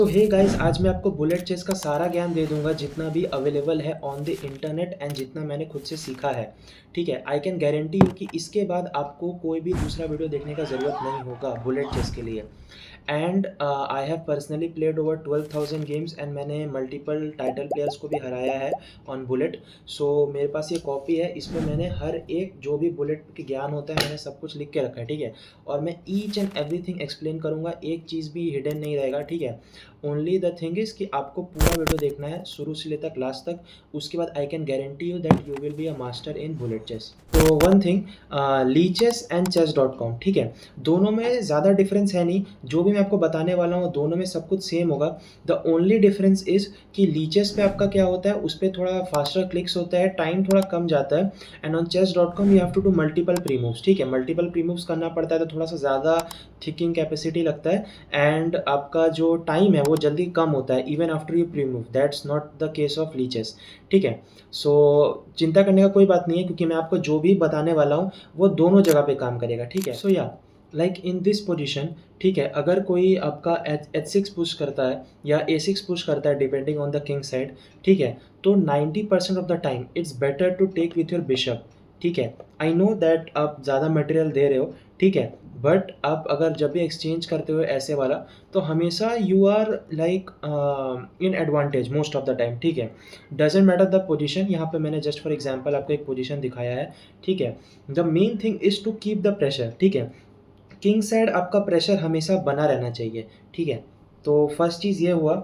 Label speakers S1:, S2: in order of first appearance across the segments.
S1: तो hey guys, आज मैं आपको बुलेट चेस का सारा ज्ञान दे दूंगा जितना भी अवेलेबल है ऑन द इंटरनेट एंड जितना मैंने खुद से सीखा है। ठीक है, आई कैन गारंटी यू कि इसके बाद आपको कोई भी दूसरा वीडियो देखने का ज़रूरत नहीं होगा बुलेट चेस के लिए। And I have personally played over 12,000 games and मैंने मल्टीपल टाइटल प्लेयर्स को भी हराया है ऑन बुलेट। सो मेरे पास ये कॉपी है, इसमें मैंने हर एक जो भी बुलेट के ज्ञान होता है मैंने सब कुछ लिख के रखा है। ठीक है, और मैं ईच एंड एवरीथिंग एक्सप्लेन करूँगा, एक चीज़ भी हिडन नहीं रहेगा। ठीक है, ओनली द थिंग इज़ कि आपको पूरा वीडियो देखना है शुरू से लेकर लास्ट तक। उसके बाद I can guarantee you that you will be a master in bullet chess. तो one thing, Lichess and chess.com, ठीक है, दोनों में ज़्यादा डिफरेंस है नहीं। जो भी मैं आपको बताने वाला हूँ दोनों में सब कुछ सेम होगा। द ओनली डिफरेंस इज़ कि लीचेस पे आपका क्या होता है, उस पर थोड़ा फास्टर क्लिक्स होता है, टाइम थोड़ा कम जाता है। And on chess.com you have to do multiple pre moves. ठीक है, मल्टीपल प्री मूव्स करना पड़ता है तो थोड़ा सा ज़्यादा थिकिंग कैपेसिटी लगता है एंड आपका जो टाइम है वो जल्दी कम होता है even after you pre move. That's not the case of leches. ठीक है, सो चिंता करने का कोई बात नहीं है क्योंकि मैं आपको जो भी बताने वाला हूँ वो दोनों जगह पे काम करेगा। ठीक है, सो या लाइक इन दिस पोजीशन, ठीक है, अगर कोई आपका H6 पुश करता है या A6 पुश करता है depending on the king side, ठीक है, तो 90% of the time it's better to take with your bishop. ठीक है, आई नो दैट आप ज़्यादा मटेरियल दे रहे हो, ठीक है, बट आप अगर जब भी एक्सचेंज करते हो ऐसे वाला तो हमेशा you are like in advantage most of the time. ठीक है, डजेंट मैटर द पोजीशन। यहाँ पे मैंने जस्ट फॉर एग्जांपल आपको एक पोजीशन दिखाया है। ठीक है, the main thing is to keep the pressure. ठीक है, किंग साइड आपका प्रेशर हमेशा बना रहना चाहिए। ठीक है, तो फर्स्ट चीज़ ये हुआ।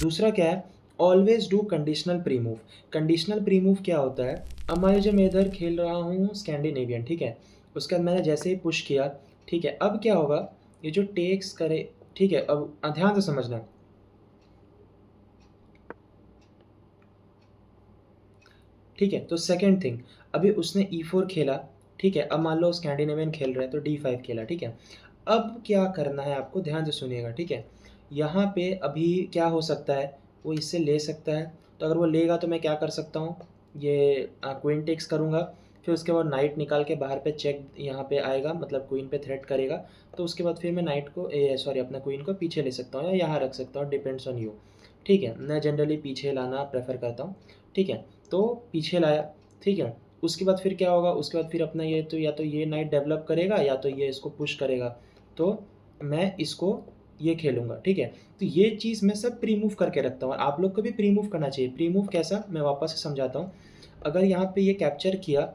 S1: दूसरा क्या है, always do conditional pre move. Conditional pre move क्या होता है, अब मान लीजिए मैं इधर खेल रहा हूँ स्कैंडिनेवियन। ठीक है, उसके बाद मैंने जैसे ही पुश किया, ठीक है, अब क्या होगा, ये जो टेक्स करे, ठीक है, अब ध्यान से समझना। ठीक है, तो सेकंड थिंग, अभी उसने E4 खेला। ठीक है, अब मान लो स्कैंडिनेवियन खेल रहे हैं तो D5 खेला। ठीक है, अब क्या करना है आपको, ध्यान से सुनिएगा। ठीक है, यहाँ पे अभी क्या हो सकता है, वो इससे ले सकता है। तो अगर वो लेगा तो मैं क्या कर सकता हूँ, ये क्वीन टेक्स करूँगा। फिर उसके बाद नाइट निकाल के बाहर पे चेक यहाँ पे आएगा, मतलब क्वीन पे थ्रेट करेगा। तो उसके बाद फिर मैं नाइट को सॉरी अपना क्वीन को पीछे ले सकता हूँ या यहाँ रख सकता हूँ, डिपेंड्स ऑन यू। ठीक है, मैं जनरली पीछे लाना प्रेफर करता हूँ। ठीक है, तो पीछे लाया। ठीक है, उसके बाद फिर क्या होगा, उसके बाद फिर अपना ये तो या तो ये नाइट डेवलप करेगा या तो ये इसको पुश करेगा। तो मैं इसको ये खेलूँगा। ठीक है, तो ये चीज़ मैं सब प्री मूव करके रखता हूँ और आप लोग को भी प्री मूव करना चाहिए। प्री मूव कैसा, मैं वापस से समझाता हूँ। अगर यहाँ पे ये कैप्चर किया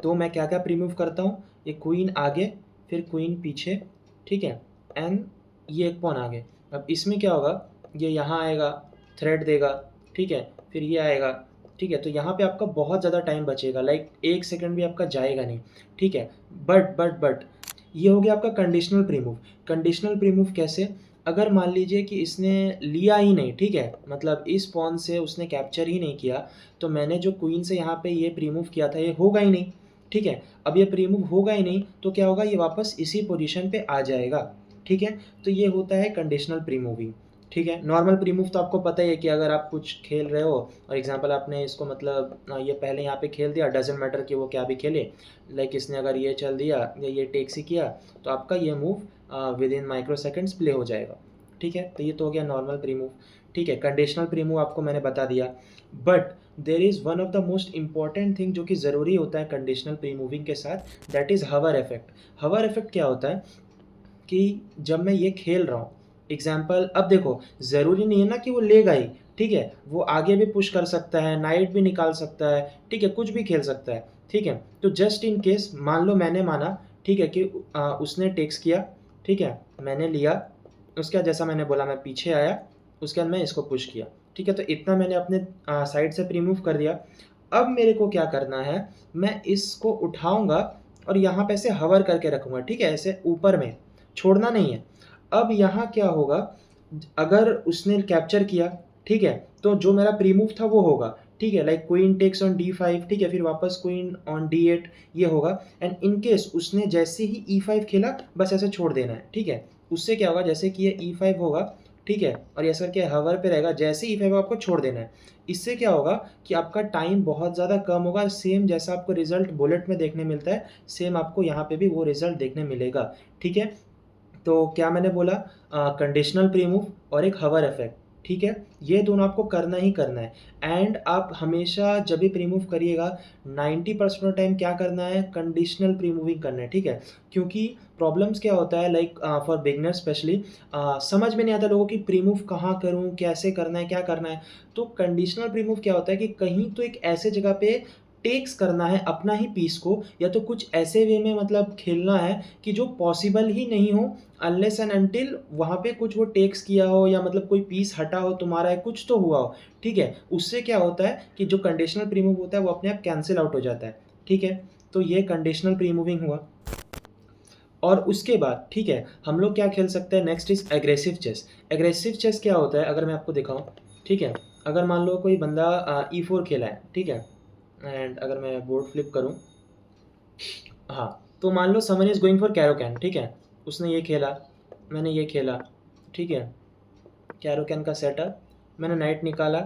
S1: तो मैं क्या-क्या प्री मूव करता हूँ, ये क्वीन आगे, फिर क्वीन पीछे। ठीक है, एंड ये एक पॉन आगे। अब इसमें क्या होगा, ये यहाँ आएगा, थ्रेड देगा। ठीक है, फिर ये आएगा। ठीक है, तो यहाँ पे आपका बहुत ज़्यादा टाइम बचेगा, लाइक 1 सेकंड भी आपका जाएगा नहीं। ठीक है, बट ये हो गया आपका conditional pre move. Conditional pre move कैसे, अगर मान लीजिए कि इसने लिया ही नहीं, ठीक है, मतलब इस पॉन से उसने कैप्चर ही नहीं किया, तो मैंने जो क्वीन से यहाँ पे ये प्री मूव किया था ये होगा ही नहीं। ठीक है, अब ये प्री मूव होगा ही नहीं तो क्या होगा, ये वापस इसी पोजीशन पे आ जाएगा। ठीक है, तो ये होता है कंडीशनल प्री मूविंग। ठीक है, नॉर्मल प्री मूव तो आपको पता ही है कि अगर आप कुछ खेल रहे हो और एग्जांपल आपने इसको मतलब ये पहले यहाँ पे खेल दिया, डजेंट मैटर कि वो क्या भी खेले, लाइक इसने अगर ये चल दिया या ये टेक्स ही किया तो आपका ये move with in micro seconds play हो जाएगा। ठीक है, तो ये तो हो गया नॉर्मल प्री मूव। ठीक है, कंडीशनल प्री मूव आपको मैंने बता दिया, but there is one of the most important thing जो कि ज़रूरी होता है कंडीशनल प्री मूविंग के साथ, दैट इज़ हवर इफेक्ट। हवर इफेक्ट क्या होता है कि जब मैं ये खेल रहा हूँ, एग्जाम्पल अब देखो, ज़रूरी नहीं है ना कि वो लेगा ही। ठीक है, वो आगे भी पुश कर सकता है, नाइट भी निकाल सकता है। ठीक है, कुछ भी खेल सकता है। ठीक है, तो जस्ट इन केस मान लो मैंने माना, ठीक है, कि उसने टेक्स किया। ठीक है, मैंने लिया, उसके बाद जैसा मैंने बोला मैं पीछे आया, उसके बाद मैं इसको पुश किया। ठीक है, तो इतना मैंने अपने साइड से प्रीमूव कर दिया। अब मेरे को क्या करना है, मैं इसको उठाऊँगा और यहाँ पे ऐसे हवर करके रखूँगा। ठीक है, ऐसे ऊपर में छोड़ना नहीं है। अब यहाँ क्या होगा, अगर उसने कैप्चर किया, ठीक है, तो जो मेरा प्रीमूव था वो होगा। ठीक है, like queen takes on D5, ठीक है, फिर वापस क्वीन ऑन D8 ये होगा। एंड इन केस उसने जैसे ही E5 खेला बस ऐसे छोड़ देना है। ठीक है, उससे क्या होगा, जैसे कि ये E5 होगा, ठीक है, और ये सर के हवर पे रहेगा, जैसे ही E5 आपको छोड़ देना है। इससे क्या होगा कि आपका टाइम बहुत ज़्यादा कम होगा। सेम जैसा आपको रिजल्ट बुलेट में देखने मिलता है, सेम आपको यहाँ पे भी वो रिजल्ट देखने मिलेगा। ठीक है, तो क्या मैंने बोला, कंडीशनल प्री मूव और एक हवर इफेक्ट, ठीक है? ये दोनों आपको करना ही करना है। एंड आप हमेशा जब भी प्री मूव करिएगा 90% ऑफ टाइम क्या करना है, कंडीशनल प्री मूविंग करना है, ठीक है? क्योंकि प्रॉब्लम्स क्या होता है, लाइक फॉर बिगिनर स्पेशली समझ में नहीं आता लोगों की प्री मूव कहाँ करूँ, कैसे करना है, क्या करना है। तो कंडीशनल प्री मूव क्या होता है कि कहीं तो एक ऐसे जगह पे टेक्स करना है अपना ही पीस को, या तो कुछ ऐसे वे में मतलब खेलना है कि जो पॉसिबल ही नहीं हो अनलेस एंड अनटिल वहाँ पे कुछ वो टेक्स किया हो, या मतलब कोई पीस हटा हो तुम्हारा, है कुछ तो हुआ हो, ठीक है? उससे क्या होता है कि जो कंडीशनल प्री मूव होता है वो अपने आप कैंसिल आउट हो जाता है, ठीक है? तो ये कंडीशनल प्री मूविंग हुआ। और उसके बाद ठीक है, हम लोग क्या खेल सकते हैं, next is aggressive chess. Aggressive chess क्या होता है, अगर मैं आपको दिखाऊं, ठीक है? अगर मान लो कोई बंदा E4 खेला है, ठीक है? एंड अगर मैं बोर्ड फ्लिप करूं, हाँ, तो मान लो समवन इज गोइंग फॉर कैरोकैन, ठीक है? उसने ये खेला, मैंने ये खेला, ठीक है? कैरोकैन का सेटअप, मैंने नाइट निकाला,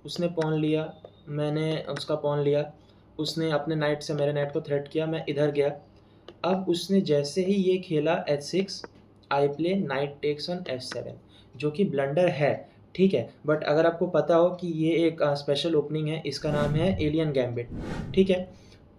S1: उसने पॉन लिया, मैंने उसका पॉन लिया, उसने अपने नाइट से मेरे नाइट को थ्रेट किया, मैं इधर गया। अब उसने जैसे ही ये खेला H6, I play knight takes on F7, जो कि ब्लंडर है, ठीक है? बट अगर आपको पता हो कि ये एक स्पेशल ओपनिंग है, इसका नाम है एलियन गैम्बिट, ठीक है?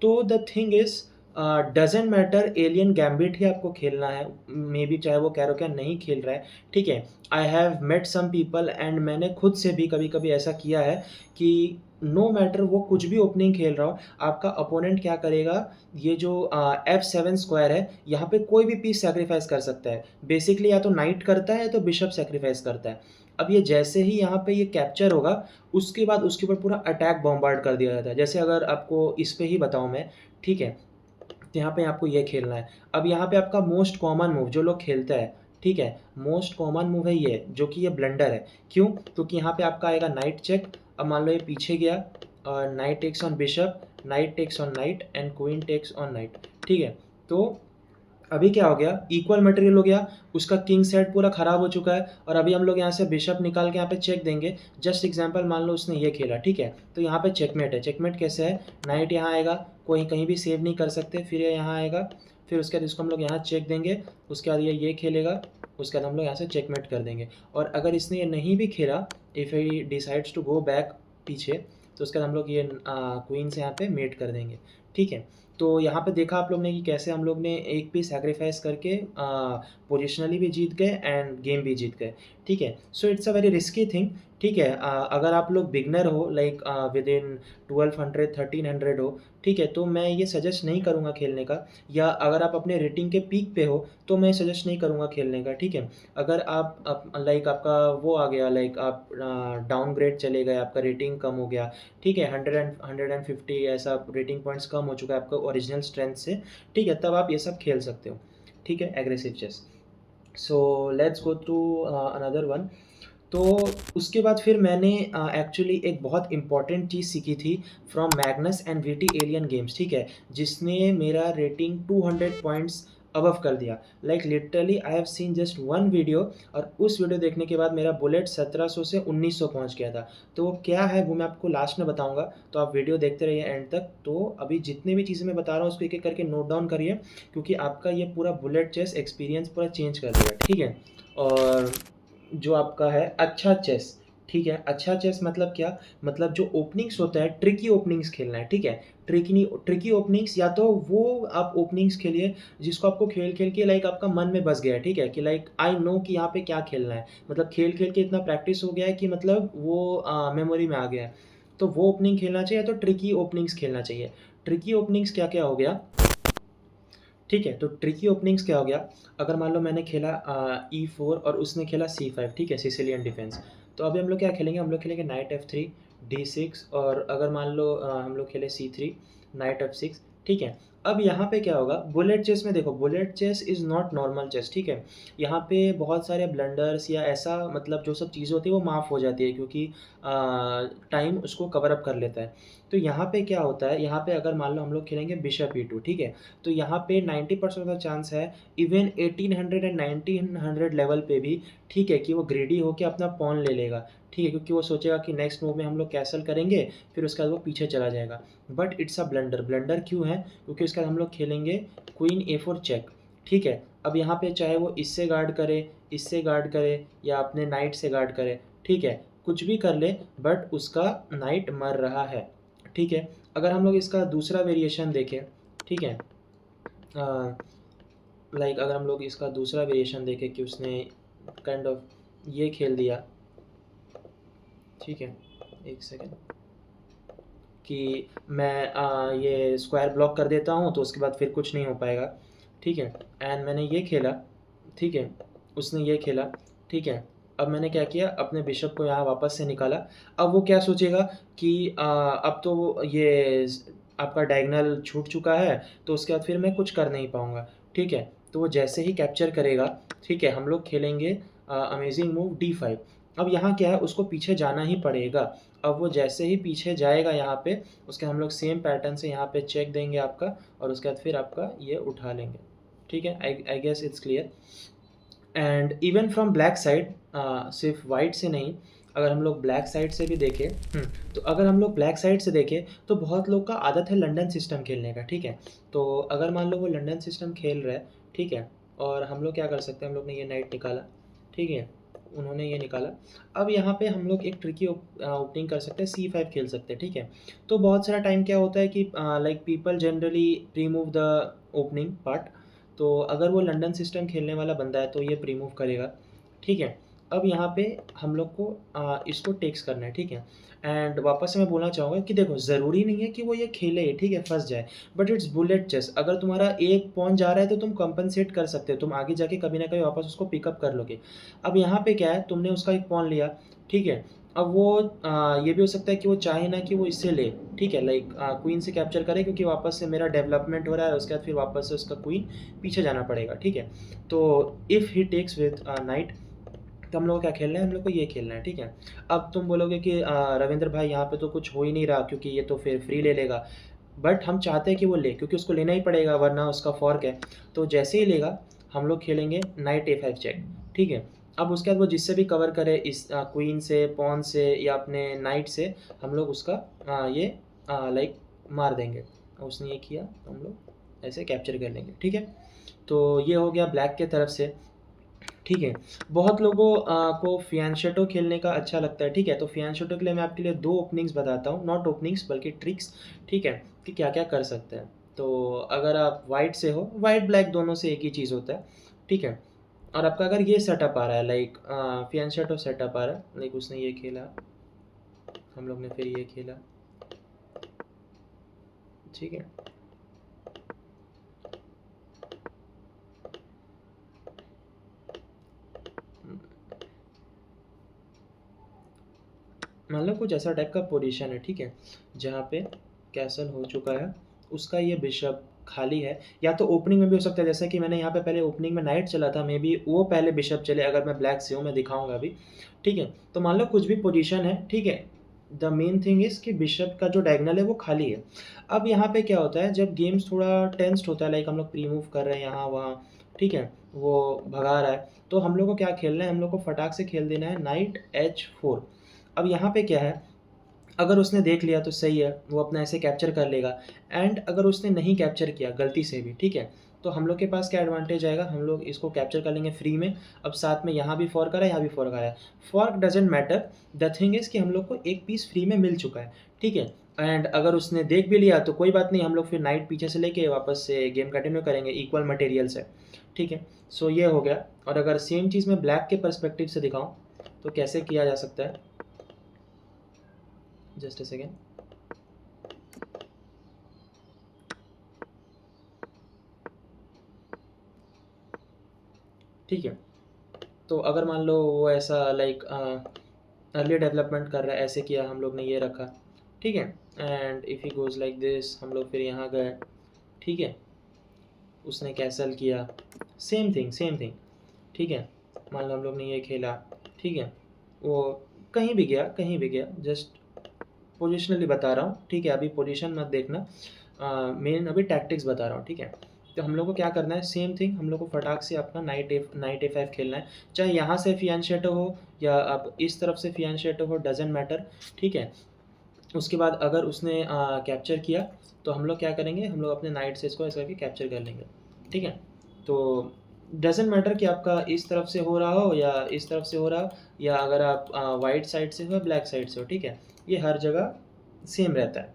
S1: तो the thing is doesn't matter, alien gambit ही आपको खेलना है, मे बी चाहे वो कैरोकैन नहीं खेल रहा है, ठीक है? I have met some people and मैंने खुद से भी कभी कभी ऐसा किया है कि नो मैटर वो कुछ भी ओपनिंग खेल रहा हो, आपका अपोनेंट क्या करेगा, ये जो F7 स्क्वायर है, यहाँ पे कोई भी पीस सेक्रीफाइस कर सकता है। बेसिकली या तो नाइट करता है या तो बिशप सेक्रीफाइस करता है। अब ये जैसे ही यहाँ पे ये कैप्चर होगा, उसके बाद उसके ऊपर पूरा अटैक बॉम्बार्ड कर दिया जाता है। जैसे अगर आपको इस पे ही बताऊँ मैं, ठीक है? तो यहाँ पे आपको ये खेलना है। अब यहाँ पे आपका मोस्ट कॉमन मूव जो लोग खेलते हैं, ठीक है? मोस्ट कॉमन मूव है ये, जो कि ये ब्लंडर है। क्यों? क्योंकि यहाँ पे आपका आएगा नाइट चेक। अब मान लो ये पीछे गया और knight takes on bishop, knight takes on knight and queen takes on knight, ठीक है? तो अभी क्या हो गया, इक्वल मटेरियल हो गया, उसका किंग सेट पूरा खराब हो चुका है, और अभी हम लोग यहाँ से बिशप निकाल के यहाँ पे चेक देंगे। जस्ट एग्जांपल मान लो उसने ये खेला, ठीक है? तो यहाँ पे चेकमेट है। चेकमेट कैसे है, नाइट यहाँ आएगा, कोई कहीं भी सेव नहीं कर सकते, फिर ये यहाँ आएगा, फिर उसके बाद इसको हम लोग यहाँ चेक देंगे, उसके बाद ये खेलेगा, उसके बाद हम लोग यहाँ से चेकमेट कर देंगे। और अगर इसने ये नहीं भी खेला, if he decides to go back पीछे, तो उसके बाद हम लोग ये क्वीन से यहाँ पे मेट कर देंगे, ठीक है? तो यहाँ पे देखा आप लोग ने कि कैसे हम लोग ने एक पीस सैक्रिफाइस करके पोजिशनली भी जीत गए एंड गेम भी जीत गए, ठीक है? So it's a very risky thing, ठीक है? अगर आप लोग बिगनर हो, लाइक विद इन 1200-1300 हो, ठीक है? तो मैं ये सजेस्ट नहीं करूँगा खेलने का। या अगर आप अपने रेटिंग के पीक पे हो, तो मैं सजेस्ट नहीं करूँगा खेलने का, ठीक है? अगर आप लाइक आपका वो आ गया, लाइक आप डाउनग्रेड चले गए, आपका रेटिंग कम हो गया, ठीक है? 150 ऐसा रेटिंग पॉइंट्स कम हो चुका है आपका ओरिजिनल स्ट्रेंथ से, ठीक है? तब आप ये सब खेल सकते हो, ठीक है? Aggressive chess. So let's go to another one. तो उसके बाद फिर मैंने एक्चुअली एक बहुत इंपॉर्टेंट चीज़ सीखी थी from Magnus and VT alien games, ठीक है? जिसने मेरा रेटिंग 200 पॉइंट्स अबव कर दिया। Like literally I have seen just one video, और उस वीडियो देखने के बाद मेरा बुलेट 1700 से 1900 पहुंच गया था। तो वो क्या है वो मैं आपको लास्ट में बताऊंगा, तो आप वीडियो देखते रहिए एंड तक। तो अभी जितने भी चीज़ें मैं बता रहा हूँ उसको एक एक करके नोट डाउन करिए, क्योंकि आपका ये पूरा बुलेट चेस एक्सपीरियंस पूरा चेंज कर देगा, ठीक है? और जो आपका है अच्छा चेस, ठीक है? अच्छा चेस मतलब क्या, मतलब जो ओपनिंग्स होता है ट्रिकी ओपनिंग्स खेलना है, ठीक है? ट्रिकी ओपनिंग्स, या तो वो आप ओपनिंग्स खेलिए जिसको आपको खेल खेल के लाइक आपका मन में बस गया है, ठीक है? कि लाइक आई नो कि यहाँ पे क्या खेलना है, मतलब खेल खेल के इतना प्रैक्टिस हो गया है कि मतलब वो मेमोरी में आ गया है। तो वो ओपनिंग खेलना चाहिए, तो ट्रिकी ओपनिंग्स खेलना चाहिए। ट्रिकी ओपनिंग्स क्या क्या हो गया, ठीक है? तो ट्रिकी ओपनिंग्स क्या हो गया, अगर मान लो मैंने खेला E4 और उसने खेला C5, ठीक है? Sicilian defence. तो अभी हम लोग क्या खेलेंगे, हम लोग खेलेंगे नाइट F3, D6, और अगर मान लो हम लोग खेले C3, नाइट F6, ठीक है? अब यहाँ पे क्या होगा, बुलेट चेस में देखो, bullet chess is not normal chess, ठीक है? यहाँ पे बहुत सारे ब्लंडर्स या ऐसा मतलब जो सब चीज़ें होती है वो माफ़ हो जाती है, क्योंकि टाइम उसको कवर अप कर लेता है। तो यहाँ पे क्या होता है, यहाँ पे अगर मान लो हम लोग खेलेंगे बिशप E2, ठीक है? तो यहाँ पे 90% का चांस है, इवन 1800 एंड 1900 लेवल पे भी, ठीक है, कि वो ग्रेडी होके अपना पॉन ले लेगा, ठीक है? क्योंकि वो सोचेगा कि नेक्स्ट मूव में हम लोग कैसल करेंगे, फिर उसके बाद वो पीछे चला जाएगा। But it's a blunder. Blunder क्यों है, क्योंकि उसके बाद हम लोग खेलेंगे क्वीन A4 चेक, ठीक है? अब यहाँ पे चाहे वो इससे गार्ड करे, इससे गार्ड करे या अपने नाइट से गार्ड करे, ठीक है, कुछ भी कर ले बट उसका नाइट मर रहा है, ठीक है। अगर हम लोग इसका दूसरा वेरिएशन देखें, ठीक है, लाइक अगर हम लोग इसका दूसरा वेरिएशन देखें कि उसने काइंड ऑफ ये खेल दिया, ठीक है, एक सेकेंड, कि मैं ये स्क्वायर ब्लॉक कर देता हूँ तो उसके बाद फिर कुछ नहीं हो पाएगा, ठीक है। एंड मैंने ये खेला, ठीक है, उसने ये खेला, ठीक है। अब मैंने क्या किया, अपने बिशप को यहाँ वापस से निकाला। अब वो क्या सोचेगा कि अब तो ये आपका डायगोनल छूट चुका है, तो उसके बाद फिर मैं कुछ कर नहीं पाऊँगा, ठीक है। तो वो जैसे ही कैप्चर करेगा, ठीक है, हम लोग खेलेंगे अमेजिंग मूव D5। अब यहाँ क्या है, उसको पीछे जाना ही पड़ेगा। अब वो जैसे ही पीछे जाएगा यहाँ पे, उसके हम लोग सेम पैटर्न से यहाँ पे चेक देंगे आपका, और उसके बाद फिर आपका ये उठा लेंगे, ठीक है। I guess it's clear. And even from black side, सिर्फ वाइट से नहीं, अगर हम लोग ब्लैक साइड से भी देखें, तो अगर हम लोग ब्लैक साइड से देखें तो बहुत लोग का आदत है लंदन सिस्टम खेलने का, ठीक है। तो अगर मान लो वो लंदन सिस्टम खेल रहा है, ठीक है, और हम लोग क्या कर सकते हैं, हम लोग ने ये नाइट निकाला, ठीक है, उन्होंने ये निकाला। अब यहाँ पे हम लोग एक ट्रिकी ओपनिंग कर सकते हैं, C5 खेल सकते हैं, ठीक है। तो बहुत सारा टाइम क्या होता है कि like people generally premove the opening part. तो अगर वो लंदन सिस्टम खेलने वाला बंदा है तो ये प्रीमूव करेगा, ठीक है। अब यहाँ पे हम लोग को इसको टेक्स करना है, ठीक है। एंड वापस से मैं बोलना चाहूँगा कि देखो, ज़रूरी नहीं है कि वो ये खेले, ठीक है, फंस जाए, बट इट्स बुलेट चेस। अगर तुम्हारा एक पॉन जा रहा है तो तुम कंपनसेट कर सकते हो, तुम आगे जाके कभी ना कभी वापस उसको पिकअप कर लोगे। अब यहाँ पे क्या है, तुमने उसका एक पॉन लिया, ठीक है। अब वो ये भी हो सकता है कि वो चाहे ना कि वो इससे ले, ठीक है, लाइक क्वीन से कैप्चर करे, क्योंकि वापस से मेरा डेवलपमेंट हो रहा है, उसके बाद फिर वापस से उसका क्वीन पीछे जाना पड़ेगा, ठीक है। तो if he takes with knight, तो हम लोग को क्या खेलना है, हम लोग को ये खेलना है, ठीक है। अब तुम बोलोगे कि रविंद्र भाई यहाँ पे तो कुछ हो ही नहीं रहा, क्योंकि ये तो फिर फ्री ले लेगा। बट हम चाहते हैं कि वो ले, क्योंकि उसको लेना ही पड़ेगा वरना उसका फॉर्क है। तो जैसे ही लेगा, हम लोग खेलेंगे नाइट A5 चेक, ठीक है। अब उसके बाद वो जिससे भी कवर करे, इस क्वीन से, पॉन से या अपने नाइट से, हम लोग उसका ये लाइक मार देंगे। उसने ये किया तो हम लोग ऐसे कैप्चर कर लेंगे, ठीक है। तो ये हो गया ब्लैक के तरफ से, ठीक है। बहुत लोगों को फियांशेटो खेलने का अच्छा लगता है, ठीक है। तो फियांशेटो के लिए मैं आपके लिए 2 ओपनिंग्स बताता हूँ, नॉट ओपनिंग्स बल्कि ट्रिक्स, ठीक है, कि क्या-क्या कर सकते हैं। तो अगर आप वाइट से हो, वाइट ब्लैक दोनों से एक ही चीज़ होता है, ठीक है। और आपका अगर ये सेटअप आ रहा है, लाइक फियांशेटो सेटअप आ रहा है, लाइक उसने ये खेला, हम लोग ने फिर ये खेला, ठीक है। मान लो कुछ ऐसा टाइप का पोजीशन है, ठीक है, जहाँ पे कैसल हो चुका है, उसका ये बिशप खाली है, या तो ओपनिंग में भी हो सकता है, जैसे कि मैंने यहाँ पे पहले ओपनिंग में नाइट चला था, मे बी वो पहले बिशप चले, अगर मैं ब्लैक से हूँ, मैं दिखाऊंगा अभी, ठीक है। तो मान लो कुछ भी पोजीशन है, ठीक है, द मेन थिंग इज़ कि बिशप का जो डायगोनल है वो खाली है। अब यहाँ पे क्या होता है, जब गेम्स थोड़ा टेंस्ड होता है, लाइक हम लोग प्री मूव कर रहे हैं यहाँ वहाँ, ठीक है, वो भगा रहा है, तो हम लोग को क्या खेलना है, हम लोग को फटाक से खेल देना है नाइट H4। अब यहाँ पे क्या है, अगर उसने देख लिया तो सही है, वो अपना ऐसे कैप्चर कर लेगा। एंड अगर उसने नहीं कैप्चर किया गलती से भी, ठीक है, तो हम लोग के पास क्या एडवांटेज आएगा, हम लोग इसको कैप्चर कर लेंगे फ्री में। अब साथ में यहाँ भी फॉर्क आ रहा है, यहाँ भी फॉर्क आ रहा है, fork doesn't matter, the thing is कि हम लोग को एक पीस फ्री में मिल चुका है, ठीक है। एंड अगर उसने देख भी लिया तो कोई बात नहीं, हम लोग फिर नाइट पीछे से लेके वापस से गेम कंटिन्यू करेंगे इक्वल मटेरियल से, ठीक है। सो ये हो गया। और अगर सेम चीज़ मैं ब्लैक के पर्सपेक्टिव से दिखाऊँ तो कैसे किया जा सकता है, जस्ट अ सेकेंड, ठीक है। तो अगर मान लो वो ऐसा लाइक अर्ली डेवलपमेंट कर रहा है, ऐसे किया, हम लोग ने ये रखा, ठीक है। And if he goes like this, हम लोग फिर यहाँ गए, ठीक है, उसने कैसल किया, सेम थिंग सेम थिंग, ठीक है। मान लो हम लोग ने ये खेला, ठीक है, वो कहीं भी गया, कहीं भी गया, जस्ट पोजिशनली बता रहा हूँ, ठीक है, अभी पोजीशन मत देखना, मेन अभी टैक्टिक्स बता रहा हूँ, ठीक है। तो हम लोग को क्या करना है, सेम थिंग, हम लोग को फटाक से अपना नाइट A5 खेलना है, चाहे यहाँ से फियांशेटो हो या अब इस तरफ से फियांशेटो हो, डजेंट मैटर, ठीक है। उसके बाद अगर उसने कैप्चर किया तो हम लोग क्या करेंगे, हम लोग अपने नाइट से इसको ऐसा करके कैप्चर कर लेंगे, ठीक है। तो डज़न्ट मैटर कि आपका इस तरफ से हो रहा हो या इस तरफ से हो रहा हो, या अगर आप वाइट साइड से हो या ब्लैक साइड से हो, ठीक है? ये हर जगह सेम रहता है,